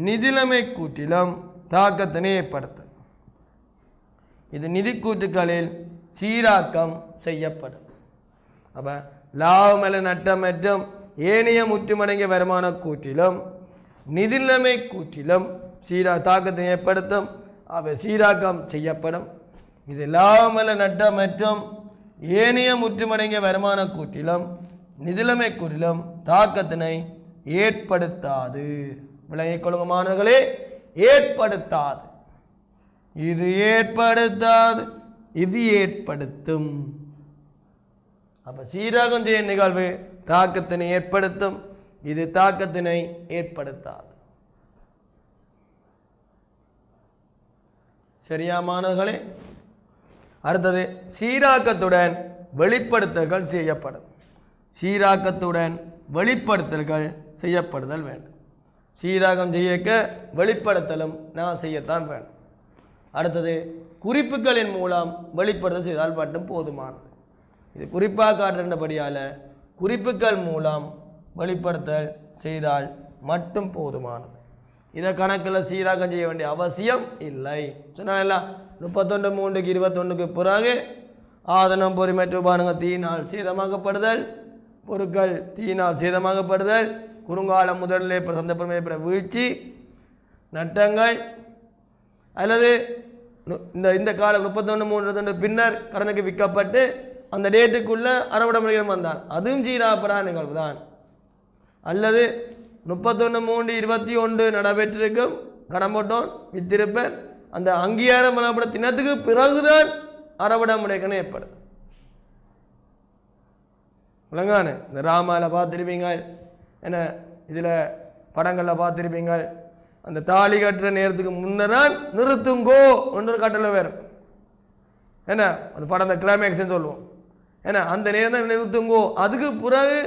நிதிலைமை கூற்றிலும் தாக்கத்தினை ஏற்படுத்தும். இது நிதி கூற்றுக்களில் சீராக்கம் செய்யப்படும். அப்போ லாபம் அல்லது நட்டம் மற்றும் ஏனைய முற்றுமடங்கிய வருமான கூற்றிலும் நிதிலைமை கூற்றிலும் தாக்கத்தினை ஏற்படுத்தும். அவை சீராக்கம் செய்யப்படும். இது லாபம் அல்லது நட்டம் மற்றும் ஏனைய முற்றுமடங்கிய வருமான கூற்றிலும் நிதிலைமை கூற்றிலும் தாக்கத்தினை ஏற்படுத்தாது. விளங்கிக் கொள்ளுங்க மாணவர்களே, ஏற்படுத்தாது. இது ஏற்படுத்தாது, இது ஏற்படுத்தும். அப்ப சீராகம் செய்ய நிகழ்வு தாக்கத்தினை ஏற்படுத்தும், இது தாக்கத்தினை ஏற்படுத்தாது. சரியா மாணவர்களே? அடுத்தது சீராக்கத்துடன் வெளிப்படுத்தல்கள் செய்யப்படும். சீராக்கத்துடன் வெளிப்படுத்தல்கள் செய்யப்படுதல் வேண்டும். சீராகம் செய்யக்க வெளிப்படுத்தலும் நான் செய்யத்தான் வேண்டும். அடுத்தது குறிப்புகளின் மூலம் வெளிப்படுத்தல் செய்தால் மட்டும் போதுமானது. இது குறிப்பாக காட்டுகின்றபடியால் குறிப்புகள் மூலம் வெளிப்படுத்தல் செய்தால் மட்டும் போதுமானது. இதை கணக்கில் சீராகம் செய்ய வேண்டிய அவசியம் இல்லை. சொன்னால 31/3/21 பிறகு ஆதனம் பொறிமற்ற உபானங்கள் தீயினால் சேதமாக்கப்படுதல், பொருட்கள் தீயினால் சேதமாக்கப்படுதல், குறுங்கால முதலிலே சந்தர்ப்ப வீழ்ச்சி, நட்டங்கள் அல்லது இந்த காலம் 31/3 பின்னர் கடனுக்கு விற்கப்பட்டு அந்த டேட்டுக்குள்ள அறுவடை முறைகள் வந்தான், அதுவும் சீராப்படாத நிகழ்வு தான். அல்லது 31/3/21 நடைபெற்றிருக்கும், கடன் போட்டோன் வித்திருப்பர், அந்த அங்கீகாரம் பண்ணப்பட தினத்துக்கு பிறகுதான் அறுவடை முறைகள் ஏற்படும். விளங்கான இந்த ராமாவில் பார்த்துருப்பீங்க, என்ன இதில் படங்களில் பார்த்துருப்பீங்க, அந்த தாலி கட்டுற நேரத்துக்கு முன்னரான் நிறுத்துங்கோ ஒன்று கட்டளை வேறு. என்ன அந்த படம், அந்த கிளைமேக்ஸ்ன்னு சொல்லுவோம். ஏன்னா அந்த நேரம் தான் நிறுத்துங்கோ, அதுக்கு பிறகு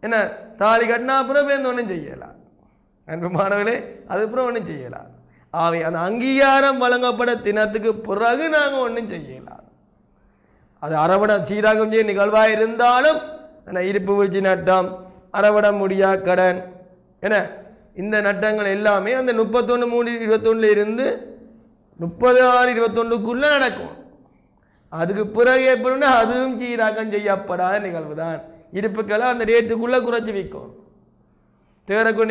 என்ன தாலி கட்டினா பிறகு ஒன்றும் செய்யலாம். அன்பு மாணவர்களே, அது பிறகு ஒன்றும் செய்யலாம். ஆகவே அந்த அங்கீகாரம் வழங்கப்பட தினத்துக்கு பிறகு நாங்கள் ஒன்றும் செய்யலாம். அது அறவிடம் சீராகம் செய்ய நிகழ்வாக இருந்தாலும் இருப்பு வீழ்ச்சி நட்டம், அறவிட முடியா கடன் என இந்த நட்டங்கள் எல்லாமே அந்த 31/3/21 இருந்து 30/6/21 நடக்கும். அதுக்கு பிறகு எப்படின்னா அதுவும் சீராக்கம் செய்யப்படாத நிகழ்வு தான். இருப்புக்களை அந்த டேட்டுக்குள்ளே குறைச்சி விற்கும். தேரக்கு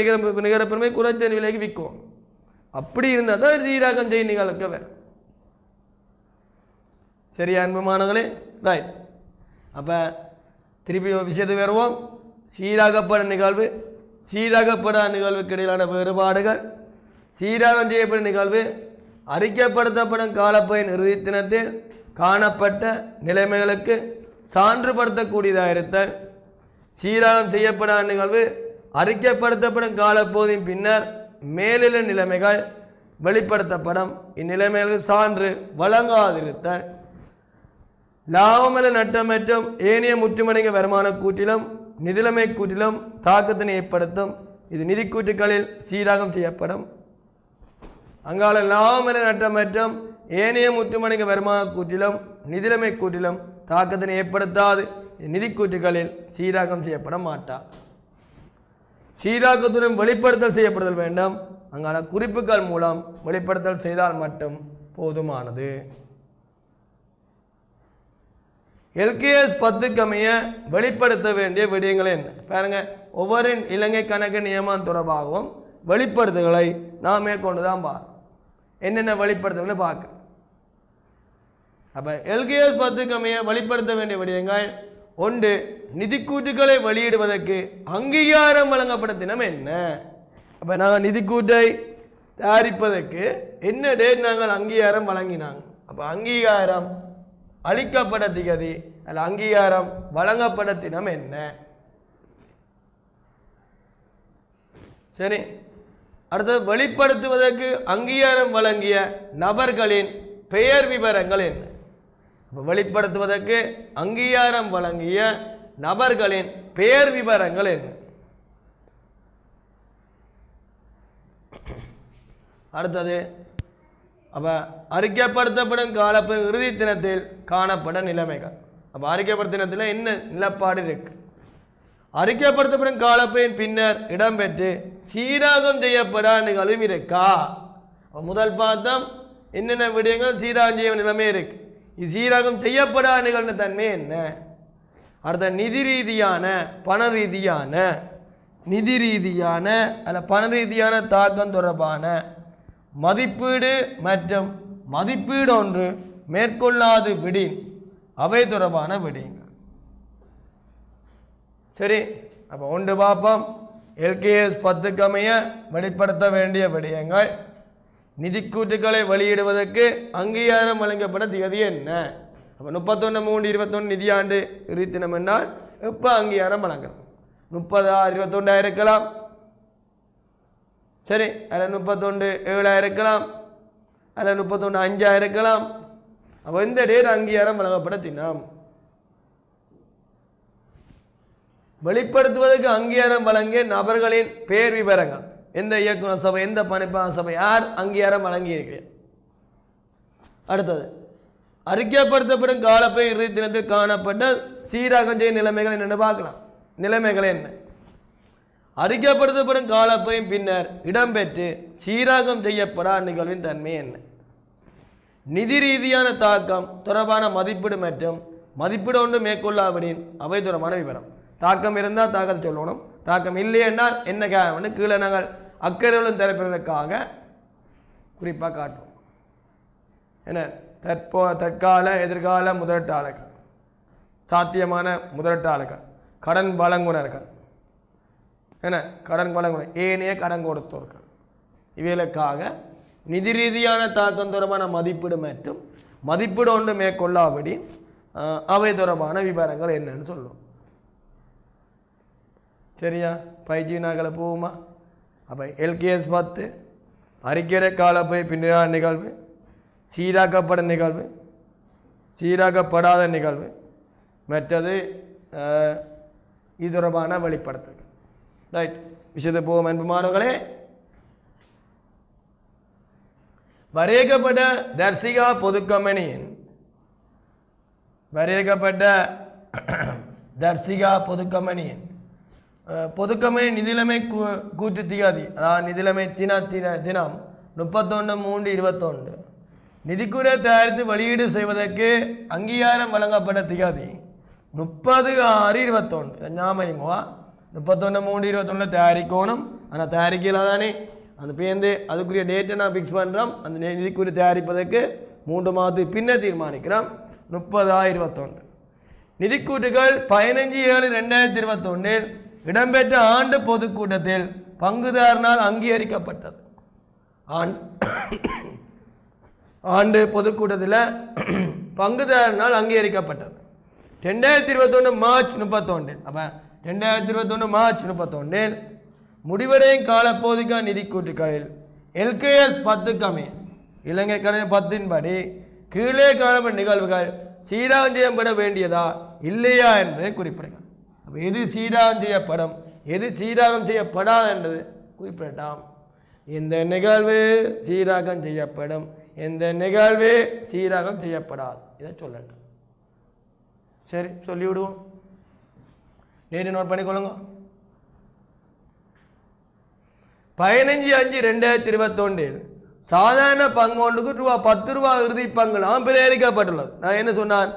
நிகரப்பெருமை குறைச்ச விலைக்கு விற்கும். அப்படி இருந்தால் தான் சீராக்கம் செய்ய நிகழ்வுக்கு வேறு. சரியா அன்புமானங்களே? ரைட். அப்போ திருப்பி விஷயத்துக்கு வருவோம். சீராகப்பட நிகழ்வு, சீராகப்படாத நிகழ்வுக்கு இடையிலான வேறுபாடுகள். சீராகம் செய்யப்படும் நிகழ்வு அறிக்கைப்படுத்தப்படும் காலப்பையின் இறுதி தினத்தில் காணப்பட்ட நிலைமைகளுக்கு சான்றுபடுத்தக்கூடியதாக இருத்தல். சீராகம் செய்யப்படாத நிகழ்வு அறிக்கைப்படுத்தப்படும் காலப்பகுதியின் பின்னர் மேலுள்ள நிலைமைகள் வெளிப்படுத்தப்படும். இந்நிலைமைகளுக்கு சான்று வழங்காதிருத்தல். லாபமல நட்டம் மற்றும் ஏனைய முற்றுமடைங்க வருமான கூட்டிலும் நிதிலைமை கூட்டிலும் தாக்கத்தினை ஏற்படுத்தும். இது நிதி கூட்டுகளில் சீராகம் செய்யப்படும். அங்கால லாபமல நட்டம் மற்றும் ஏனைய முற்றுமடைங்க வருமான கூட்டிலும் நிதிலைமை கூட்டிலும் தாக்கத்தினை ஏற்படுத்தாது. நிதி கூட்டுகளில் சீராகம் செய்யப்பட மாட்டார். சீராக்கத்துடன் வெளிப்படுத்தல் செய்யப்படுதல் வேண்டும். அங்கான குறிப்புகள் மூலம் வெளிப்படுத்தல் செய்தால் மட்டும் போதுமானது. LKS 10 அமைய வெளிப்படுத்த வேண்டிய விடயங்கள் என்ன பாருங்க. ஒவ்வொரு இலங்கை கணக்கு நியமனம் தொடர்பாகவும் வெளிப்படுத்துகளை நாம் மேற்கொண்டு தான் என்னென்ன வெளிப்படுத்தல்னு பார்க்க. அப்போ LKS 10 அமைய வெளிப்படுத்த வேண்டிய விடயங்கள் ஒன்று, நிதிக்கூட்டுகளை வெளியிடுவதற்கு அங்கீகாரம் வழங்கப்பட்ட தினம் என்ன. அப்போ நாங்கள் நிதிக்கூட்டை தயாரிப்பதற்கு என்ன டேட் நாங்கள் அங்கீகாரம் வழங்கினாங்க. அப்போ அங்கீகாரம் அளிக்கப்பட்ட திகதி அல்ல அங்கீகாரம் வழங்கப்பட்ட தினம் என்ன. சரி, அடுத்தது வெளிப்படுத்துவதற்கு அங்கீகாரம் வழங்கிய நபர்களின் பெயர் விவரங்கள் என்ன. வெளிப்படுத்துவதற்கு அங்கீகாரம் வழங்கிய நபர்களின் பெயர் விவரங்கள் என்ன. அடுத்தது அப்போ அறிக்கைப்படுத்தப்படும் காலப்பு இறுதி தினத்தில் காணப்படும் நிலைமைகள். அப்போ அறிக்கைப்படுத்த தினத்தில் என்ன நிலப்பாடு இருக்கு. அறிக்கைப்படுத்தப்படும் காலப்பின் பின்னர் இடம்பெற்று சீராகம் செய்யப்படாத நிகழ்வும் இருக்கா. முதல் பார்த்தோம் என்னென்ன விடயங்கள் சீராகம் செய்ய நிலைமை இருக்கு. சீராகம் செய்யப்படாத நிகழ்வு தன்மை என்ன. அடுத்த நிதி ரீதியான பண ரீதியான அல்ல பண ரீதியான தாக்கம் தொடர்பான மதிப்பீடு மற்றும் மதிப்பீடு ஒன்று மேற்கொள்ளாது விடின் அவை தொடர்பான விடயங்கள். சரி, அப்போ ஒன்று பார்ப்போம். LKS 10 அமைய வெளிப்படுத்த வேண்டிய விடயங்கள். நிதிக்கூட்டுகளை வெளியிடுவதற்கு அங்கீகாரம் வழங்கப்பட தேதி என்ன. அப்போ 31/3/21 நிதியாண்டு இறுதி தினம் என்றால் எப்போ அங்கீகாரம் வழங்கணும். 30/6/21 இருக்கலாம். சரி, அதில் 31/7 இருக்கலாம், அதில் 31/5 இருக்கலாம். அப்போ இந்த டேட் அங்கீகாரம் வழங்கப்பட தினம். வெளிப்படுத்துவதற்கு அங்கீகாரம் வழங்கிய நபர்களின் பெயர் விவரங்கள். எந்த இயக்குனர் சபை, எந்த பணிப்பாளர் சபை, யார் அங்கீகாரம் வழங்கியிருக்கிறேன். அடுத்தது அறிக்கைப்படுத்தப்படும் காலப்பை இறுதி தினத்தில் காணப்பட்ட சீராகம் செய்யும் நிலைமைகள் என்னென்னு பார்க்கலாம். நிலைமைகள் என்ன. அறிக்கைப்படுத்தப்படும் காலப்பையும் பின்னர் இடம்பெற்று சீராகம் செய்யப்படாத நிகழ்வின் தன்மை என்ன. நிதி ரீதியான தாக்கம் தொடர்பான மதிப்பீடு மற்றும் மதிப்பீடு ஒன்று மேற்கொள்ளாவிடின் அவை தொடர்பான விவரம். தாக்கம் இருந்தால் தாக்கத்தை சொல்லணும், தாக்கம் இல்லை என்றால் என்ன காரணம்னு கீழே நாங்கள் அக்கறைகளும் தரப்பினருக்காக குறிப்பாக காட்டுவோம். என்ன தற்கால எதிர்கால முதலீட்டாளர்கள், சாத்தியமான முதலீட்டாளர்கள், கடன் வழங்குனர்கள், என்ன கடன் வழங்குனர், ஏனைய கடன் கொடுத்தோர்கள், இவைகளுக்காக நிதி ரீதியான தாக்கம் தொடர்பான மதிப்பீடு மற்றும் மதிப்பீடு ஒன்று மேற்கொள்ளாவிடி அவை தொடர்பான விவரங்கள் என்னன்னு சொல்லுவோம். சரியா, பயிற்சியினாக்களை போகுமா. அப்போ LKS 10 அறிக்கையிட காலப்பை பின்னரான நிகழ்வு, சீராக்கப்பட நிகழ்வு, சீராக்கப்படாத நிகழ்வு, மற்றது இது தொடர்பான வெளிப்படுத்துங்கள். ரைட், விஷயத்தை போகும் அன்பு மாணவர்களே. வரையறுக்கப்பட்ட தர்சிகா பொதுக்கம்பெனியின் பொதுக்கம்பெனி நிதிநிலைமை கூட்டு திகாதி அதாவது நிதிநிலைமை தினம் 31/3/21 நிதிக்குறை தயாரித்து வெளியீடு செய்வதற்கு அங்கீகாரம் வழங்கப்பட்ட திகாதி 30/6/21 ஞாபகமா 31/3/21 தயாரிக்கணும். ஆனால் தயாரிக்கல தானே அந்த பேருந்து அதுக்குரிய டேட்டை நான் ஃபிக்ஸ் பண்ணுறோம். அந்த நிதிக்குறை தயாரிப்பதற்கு 3 மாதத்துக்கு பின்ன தீர்மானிக்கிறோம். 30/21 நிதிக்கூட்டுகள் 15/7/2021 இடம்பெற்ற ஆண்டு பொதுக்கூட்டத்தில் பங்குதாரனால் அங்கீகரிக்கப்பட்டது. ஆண்டு பொதுக்கூட்டத்தில் பங்குதாரனால் அங்கீகரிக்கப்பட்டது. 2021 மார்ச் 31 அப்போ 2021 மார்ச் 31 முடிவடையும் காலப்போதிக்கான நிதிக்கூட்டுகளில் எல்கேஎஸ் 10 இலங்கை கணக்கு 10 படி கீழே காணப்பட்ட நிகழ்வுகள் சீராகம் செய்யப்பட வேண்டியதா இல்லையா என்பதை குறிப்பிடுங்கள். அப்போ எது சீராகம் செய்யப்படும் எது சீராகம் செய்யப்படாது என்பது குறிப்பிடலாம். இந்த நிகழ்வு சீராகம் செய்யப்படும் இந்த நிகழ்வு சீராகம் செய்யப்படாது இதை சொல்லட்டும். சரி சொல்லிவிடுவோம். டேட்டு நோட் பண்ணிக்கொள்ளுங்க. 15/5/2021 சாதாரண பங்கு ஒன்றுக்கு ₹10 இறுதி பங்கு லாபம் பிரேரிக்கப்பட்டுள்ளது. நான் என்ன சொன்னான்?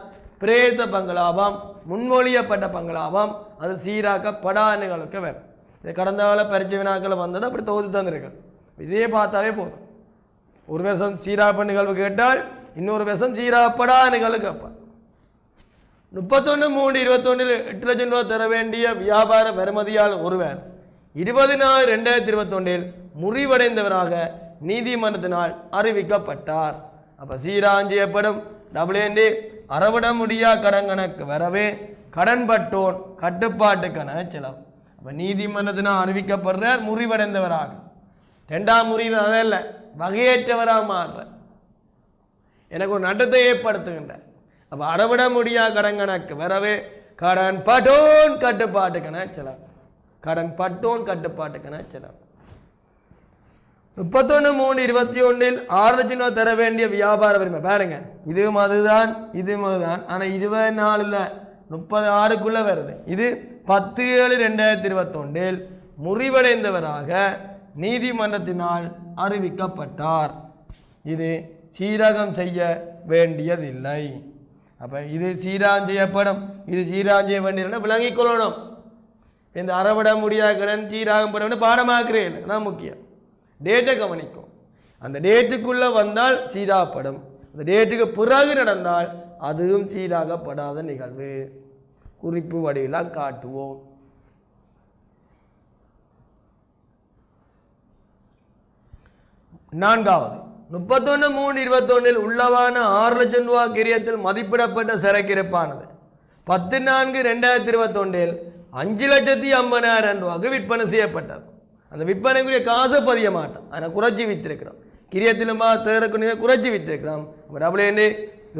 பிரேரித்த பங்கு லாபம் முன்மொழியப்பட்ட பங்கு லாபம் அது சீராக்கப்படாத நிகழ்வுக்கு வேணும். இது கடந்த கால பரிச்சை வினாக்கள் வந்தது அப்படி தொகுத்து தந்திருக்கு. இதே பார்த்தாவே போதும். ஒரு வருஷம் சீராப்ப நிகழ்வு கேட்டால் இன்னொரு வருஷம் சீராப்படாத நிகழ்வு கேட்பார். 31/3/21 8 லட்சம் ரூபாய் தர வேண்டிய வியாபார வருமதியால் ஒருவர் 20/4/2021 முறிவடைந்தவராக நீதிமன்றத்தினால் அறிவிக்கப்பட்டார். அப்போ சீராகம் செய்யப்படும் WND அறவிட முடியா கடன் கணக்கு வரவே கடன்பட்டோன் கட்டுப்பாட்டுக்கான செலவு. அப்போ நீதிமன்றத்தினால் அறிவிக்கப்படுறார் முறிவடைந்தவராக. 2ஆம் முறிவு அதல்ல வகையேற்றவராக மாறுற எனக்கு ஒரு நட்டத்தை ஏற்படுத்துகின்ற. அப்போ அறவிட முடியா கடன் கணக்கு வரவே கடன் பட்டோன் கட்டுப்பாட்டுக்கான செலவு. கடன் பட்டோன் கட்டுப்பாட்டுக்கான செலவு. 31/3/21 6 லட்சம் ரூபாய் தர வேண்டிய வியாபார வரிமை பாருங்க. இதுவும் அதுதான் இதுவும் அதுதான். ஆனால் 24 36க்குள்ள வருது. இது 10/7/2021 முறிவடைந்தவராக நீதிமன்றத்தினால் அறிவிக்கப்பட்டார். இது சீரகம் செய்ய வேண்டியதில்லை. அப்போ இது சீராகம் செய்யப்படும் இது சீராகம் செய்ய வேண்டியதுன்னா விளங்கிக் கொள்ளணும். இந்த அறவிட முடியாத கடன் சீராகம் பட பாடமாக்குறேன் தான் முக்கியம். டேட்டை கவனிக்கும். அந்த டேட்டுக்குள்ளே வந்தால் சீராகப்படும். அந்த டேட்டுக்கு பிறகு நடந்தால் அதுவும் சீராகப்படாத நிகழ்வு. குறிப்பு வடிவெல்லாம் காட்டுவோம். நான்காவது 31/3/21 உள்ளவான 6 லட்சம் ரூபாய் கிரியத்தில் மதிப்பிடப்பட்ட சரக்கிருப்பானது 10/4/2021 5,50,000 ரூபாய்க்கு விற்பனை செய்யப்பட்டது. அந்த விற்பனைக்குரிய காசை பதிய மாட்டோம். ஆனால் குறைச்சி வித்திருக்கிறோம். கிரியத்திலுமா தேரக்குரிய குறைச்சி வித்திருக்கிறோம். WND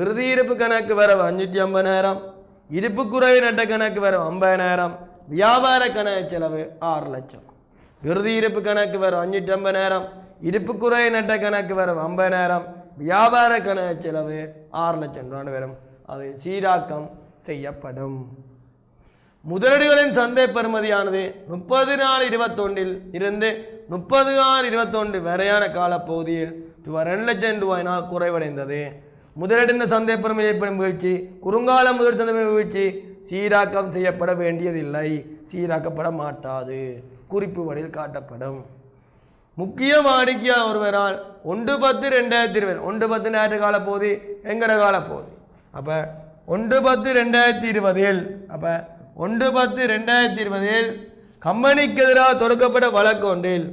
இறுதி இருப்பு கணக்கு வர 550,000 இருப்பு குறைவு நட்ட கணக்கு வர 50,000 வியாபார கணக்கு செலவு 6 லட்சம். இறுதி இருப்பு கணக்கு வர 550,000 இருப்பு குறை நட்ட கணக்கு வரும் 50,000 வியாபார கணக்கு செலவு 6 லட்சம் ரூபாய் வரும். அவை சீராக்கம் செய்யப்படும். முதலீடுகளின் சந்தை பெறுமதியானது 30/4/21 இருந்து 30/6/21 வரையான காலப்பகுதியில் 2 லட்சம் ரூபாயினால் குறைவடைந்தது. முதலீட்டின் சந்தை பெறுமதி ஏற்படும் வீழ்ச்சி குறுங்கால முதலீடு சந்தை வீழ்ச்சி சீராக்கம் செய்யப்பட வேண்டியதில்லை. சீராக்கப்பட மாட்டாது. குறிப்பு வழியில் காட்டப்படும். முக்கிய வாடிக்கையாளர் ஒருவரால் 1/10/2020 1/10 காலப்போது எங்கட காலப்போது அப்போ 1/10/2020 அப்போ 1/10/2020 கம்பெனிக்கு எதிராக தொடுக்கப்பட்ட வழக்கு ஒன்றில்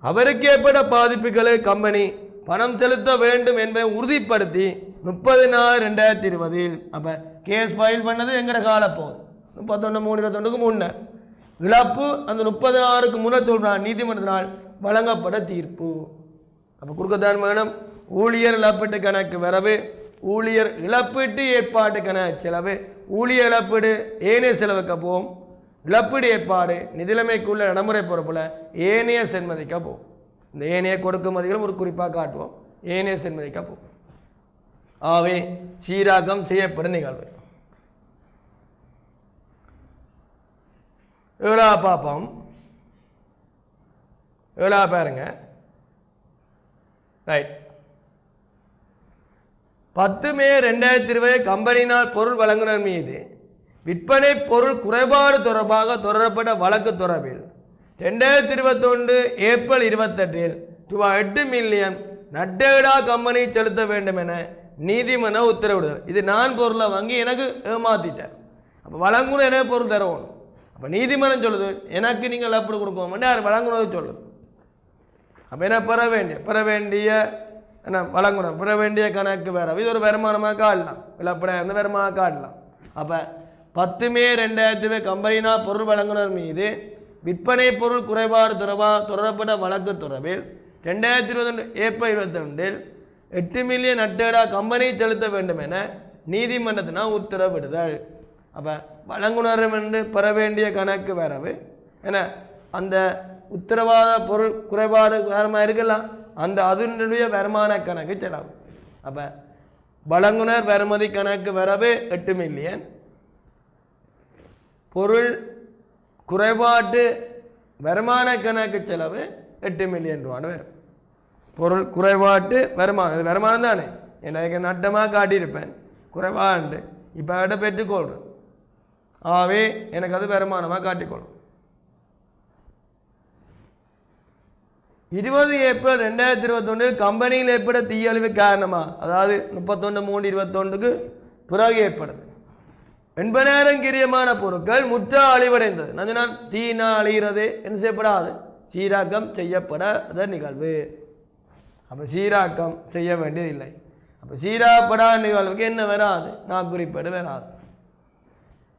அவருக்கு ஏற்பட்ட பாதிப்புகளை கம்பெனி பணம் செலுத்த வேண்டும் என்பதை உறுதிப்படுத்தி 30/4/2020 அப்போ கேஸ் ஃபைல் பண்ணது எங்கட காலப்போது 31/3/21 முன்னர் இழப்பு அந்த 36க்கு முன்னர் சொல்றான் நீதிமன்றத்தினால் வழங்கப்பட தீர்ப்பு. அப்போ கொடுக்கத்தான் வேணும். ஊழியர் இழப்பீட்டு கணக்கு வரவு ஊழியர் இழப்பீட்டு ஏற்பாட்டு கணக்கு செலவு ஊழியர் இழப்பீடு ஏனைய செலவுக்கு போகும். இழப்பீடு ஏற்பாடு நிதிலைமைக்குள்ள நடைமுறை பொறுப்பில் ஏனைய சென்மதிக்க போகும். இந்த ஏனைய கொடுக்குமதிகளும் ஒரு குறிப்பாக காட்டுவோம். ஏனைய சென்மதிக்காக போகும். ஆகவே சீராக்கம் செய்யப்படும் நிகழ்வு. எவ்வளோ பார்ப்போம், எவ்வளோ பாருங்க. ரைட், 10 மே 2020 கம்பெனியினால் பொருள் வழங்குனர் மீது விற்பனை பொருள் குறைபாடு தொடர்பாக தொடரப்பட்ட வழக்கு தொடர்பில் 2021 ஏப்ரல் 28 ரூபாய் 8 மில்லியன் நட்டேடா கம்பெனி செலுத்த வேண்டும் என நீதிமன்றம் உத்தரவிடுதல். இது நான் பொருளை வாங்கி எனக்கு ஏமாத்திட்டேன், அப்போ வழங்குனர் எனக்கு பொருள் தரணும். அப்போ நீதிமன்றம் சொல்லுது எனக்கு நீங்கள் அப்படி கொடுக்கணும், யார் வழங்குனது சொல்லுது. அப்போ என்ன பெற வேண்டிய என்ன வழங்கணும், பெற வேண்டிய கணக்கு வேற, இது ஒரு வருமானமாக காட்டலாம், விளப்படையாக இருந்து வருமானமாக காட்டலாம். அப்போ 10 மே 2020 கம்பெனினால் பொருள் வழங்குனர் மீது விற்பனை பொருள் குறைபாடு தொடரப்பட்ட வழக்கு தொடர்பில் 2021 ஏப்ரல் 22 8 மில்லியன் நட்டேடா கம்பெனி செலுத்த வேண்டும் என நீதிமன்றத்தினால் உத்தரவிடுதல். அப்போ வழங்குனர் என்று பெற வேண்டிய கணக்கு வரவு ஏன்னா அந்த உத்தரவாத பொருள் குறைபாடு வேறமாக இருக்கலாம், அந்த அதனுடைய வருமான கணக்கு செலவு. அப்போ வழங்குனர் வருமதி கணக்கு வரவு 8 மில்லியன், பொருள் குறைபாட்டு வருமான கணக்கு செலவு 8 மில்லியன் ரூபான்னு வரும். பொருள் குறைபாட்டு வருமானம், வருமானம் தானே, எனக்கு நட்டமாக காட்டியிருப்பேன் குறைபாடு, இப்போ அவட்ட பெற்றுக்கொள்கிறேன், ஆகவே எனக்கு அது வருமானமாக காட்டிக்கொள்ளும். 20 ஏப்ரல் 2021 கம்பெனியில் ஏற்பட தீயழிவு காரணமாக, அதாவது 31/3/21 பிறகு ஏற்படுது 80,000 கிரியமான பொருட்கள் முற்ற அழிவடைந்தது. நான் தீனா அழிகிறது என்ன செய்யப்படாது, சீராக்கம் செய்யப்படாத நிகழ்வு. அப்போ சீராக்கம் செய்ய வேண்டியதில்லை. அப்போ சீராக்கப்படாத நிகழ்வுக்கு என்ன வராது, நான் குறிப்பிட வராது.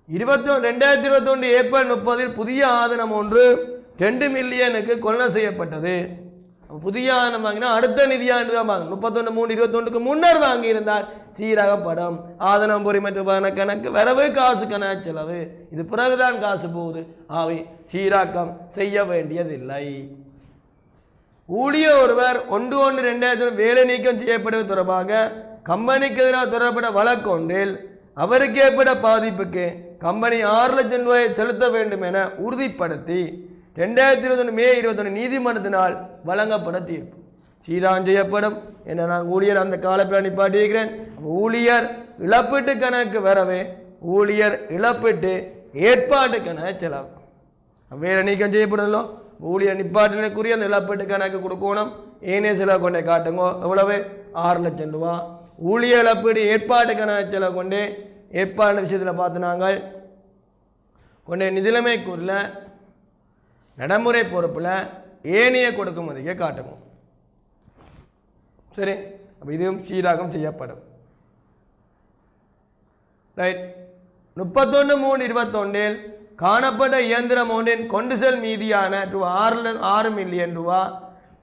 2021 ஏப்ரல் 30 புதிய ஆதனம் ஒன்று 2 மில்லியனுக்கு கொள்ள செய்யப்பட்டது. புதிய ஆதனம் வாங்கினா அடுத்த நிதியாண்டு தான் வாங்க, 31/3/21 முன்னர் வாங்கியிருந்தால் சீராகப்படும். ஆதனம் பொறி மற்றும் கணக்கு வரவு காசு கணக்கு செலவு, இது பிறகுதான் காசு போகுது, ஆகவே சீராக்கம் செய்ய வேண்டியதில்லை. ஊழியர் ஒருவர் 1/1/2000 வேலை நீக்கம் செய்யப்படுவது தொடர்பாக கம்பெனிக்கு எதிராக தொடரப்பட்ட வழக்கு ஒன்றில் அவருக்கு ஏற்பட்ட பாதிப்புக்கு கம்பெனி 6 லட்சம் ரூபாயை செலுத்த வேண்டும் என உறுதிப்படுத்தி 2021 மே 21 நீதிமன்றத்தினால் வழங்கப்பட தீர்ப்பு. சீராகம் செய்யப்படும் என நான் ஊழியர் அந்த காலப்பில் நிப்பாட்டியிருக்கிறேன். ஊழியர் இழப்பீட்டு கணக்கு வரவே ஊழியர் இழப்பீட்டு ஏற்பாட்டு கணக்கு செலவு. வேலை நீக்கம் செய்யப்படணும், ஊழியர் நிப்பாட்டினுக்குரிய அந்த இழப்பீட்டு கணக்கு கொடுக்கணும், ஏனே செலவு கொண்டே காட்டுங்க, எவ்வளவு 6 லட்சம் ரூபா. ஊழியர் இழப்பீடு ஏற்பாட்டு கணக்கு செலவு கொண்டே ஏற்பாடு விஷயத்தில் பார்த்து நாங்கள் கொண்டே நிதிலைமைக்குள்ள நடைமுறை பொறுப்பில் ஏனைய கொடுக்குமதிக்க காட்டுங்க. சரி, அப்போ இதுவும் சீராகம் செய்யப்படும். ரைட், 31/3/21 காணப்பட்ட இயந்திரம் ஒன்றின் கொண்டு செல் மீதியான 6 மில்லியன் ரூபா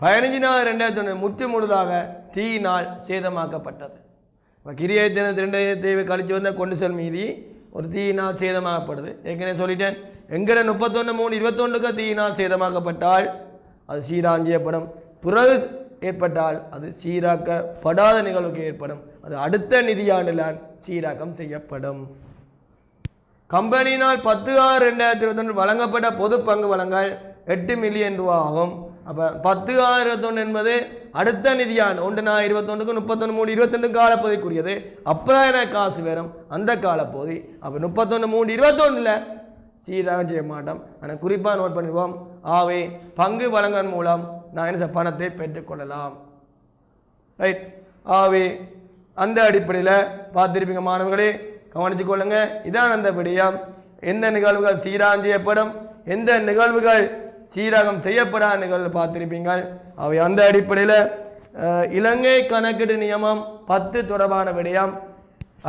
15/4/2001 முற்று முழுதாக தீயினால் சேதமாக்கப்பட்டது. இப்போ கிரியை தினத்து 2 கழிச்சு வந்த கொண்டு செல் மீதி ஒரு தீயினால் சேதமாகப்படுது. ஏற்கனவே சொல்லிட்டேன், எங்கிற 31/3/21 தீயினால் சேதமாக்கப்பட்டால் அது சீராகம் செய்யப்படும். பிறகு ஏற்பட்டால் அது சீராக்கப்படாத நிகழ்வுக்கு ஏற்படும், அது அடுத்த நிதியாண்டில் சீராக்கம் செய்யப்படும். கம்பெனியினால் 10/6/2021 வழங்கப்பட்ட பொது பங்கு வழங்கல் 8 மில்லியன் ரூபா ஆகும். அப்போ 10/6/21 என்பது அடுத்த நிதியாண்டு 1/4/21 31/3/22 காலப்பகுதிக்குரியது. அப்போ தான் எனக்கு காசு வரும் அந்த காலப்பகுதி. அப்போ 31/3/21 சீராகம் செய்ய மாட்டோம், ஆனால் குறிப்பாக நோட் பண்ணிடுவோம். ஆகவே பங்கு வழங்கல் மூலம் நான் என்ன பணத்தை பெற்றுக்கொள்ளலாம். ரைட், ஆகவே அந்த அடிப்படையில் பார்த்துருப்பீங்க மாணவர்களே, கவனித்து கொள்ளுங்க. இதான் அந்த விடயம். எந்த நிகழ்வுகள் சீராகம் செய்யப்படும், எந்த நிகழ்வுகள் சீராகம் செய்யப்படாத நிகழ்வு பார்த்திருப்பீங்க. அவை அந்த அடிப்படையில் இலங்கை கணக்கீடு நியமம் 10 தொடர்பான விடயம்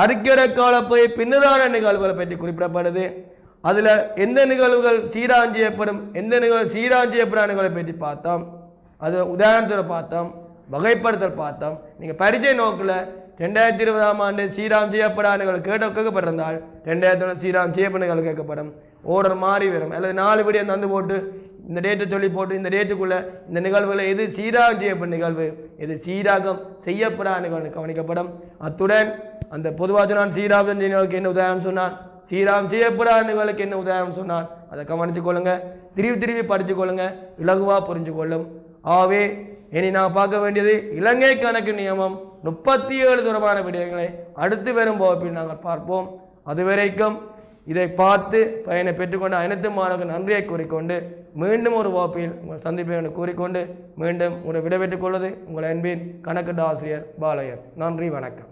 அறிக்கை காலப்பை பின்னதான நிகழ்வுகளை பற்றி குறிப்பிடப்படுது. அதில் எந்த நிகழ்வுகள் சீராகம் செய்யப்படும், எந்த நிகழ்வு சீராகம் செய்யப்படாத நிகழ்வை பற்றி பார்த்தோம். அது உதாரணத்தில் பார்த்தோம், வகைப்படுத்தல் பார்த்தோம். நீங்கள் பரிச்சை நோக்கில் 2020ஆம் ஆண்டு சீராகம் செய்யப்படாத நிகழ்வு கேட்கப்பட்டிருந்தால் 2020 சீராகம் செய்யப்பட்ட நிகழ்வு கேட்கப்படும். ஓர்டர் மாறி வரும், அல்லது 4 விடியம் தந்து போட்டு இந்த டேட்டை சொல்லி போட்டு இந்த டேட்டுக்குள்ளே இந்த நிகழ்வுகளை எது சீராகம் செய்யப்படும் நிகழ்வு எது சீராகம் செய்யப்படாத நிகழ்வு கவனிக்கப்படும். அத்துடன் அந்த பொதுவாக நான் சீராகம் நிகழ்வுக்கு என்ன உதாரணம் சொன்னான், சீராகம் செய்யப்படாத நிகழ்வுக்கு என்ன உதாரணம் சொன்னான், அதை கவனித்துக் கொள்ளுங்க, திருப்பி படித்து கொள்ளுங்க, இலகுவாக புரிஞ்சு கொள்ளும். ஆகவே இனி நான் பார்க்க வேண்டியது இலங்கை கணக்கு நியமம் 37 தொடர்பான விடயங்களை அடுத்து வரும் வகுப்பில் நாங்கள் பார்ப்போம். அதுவரைக்கும் இதை பார்த்து பயனை பெற்றுக்கொண்ட அனைத்து மாணவர்கள் நன்றியை கூறிக்கொண்டு மீண்டும் ஒரு வகுப்பில் உங்கள் சந்திப்பை என்று கூறிக்கொண்டு மீண்டும் உங்களை விடைபெற்றுக் கொள்வது உங்கள் அன்பின் கணக்கு ஆசிரியர் பாலையர். நன்றி, வணக்கம்.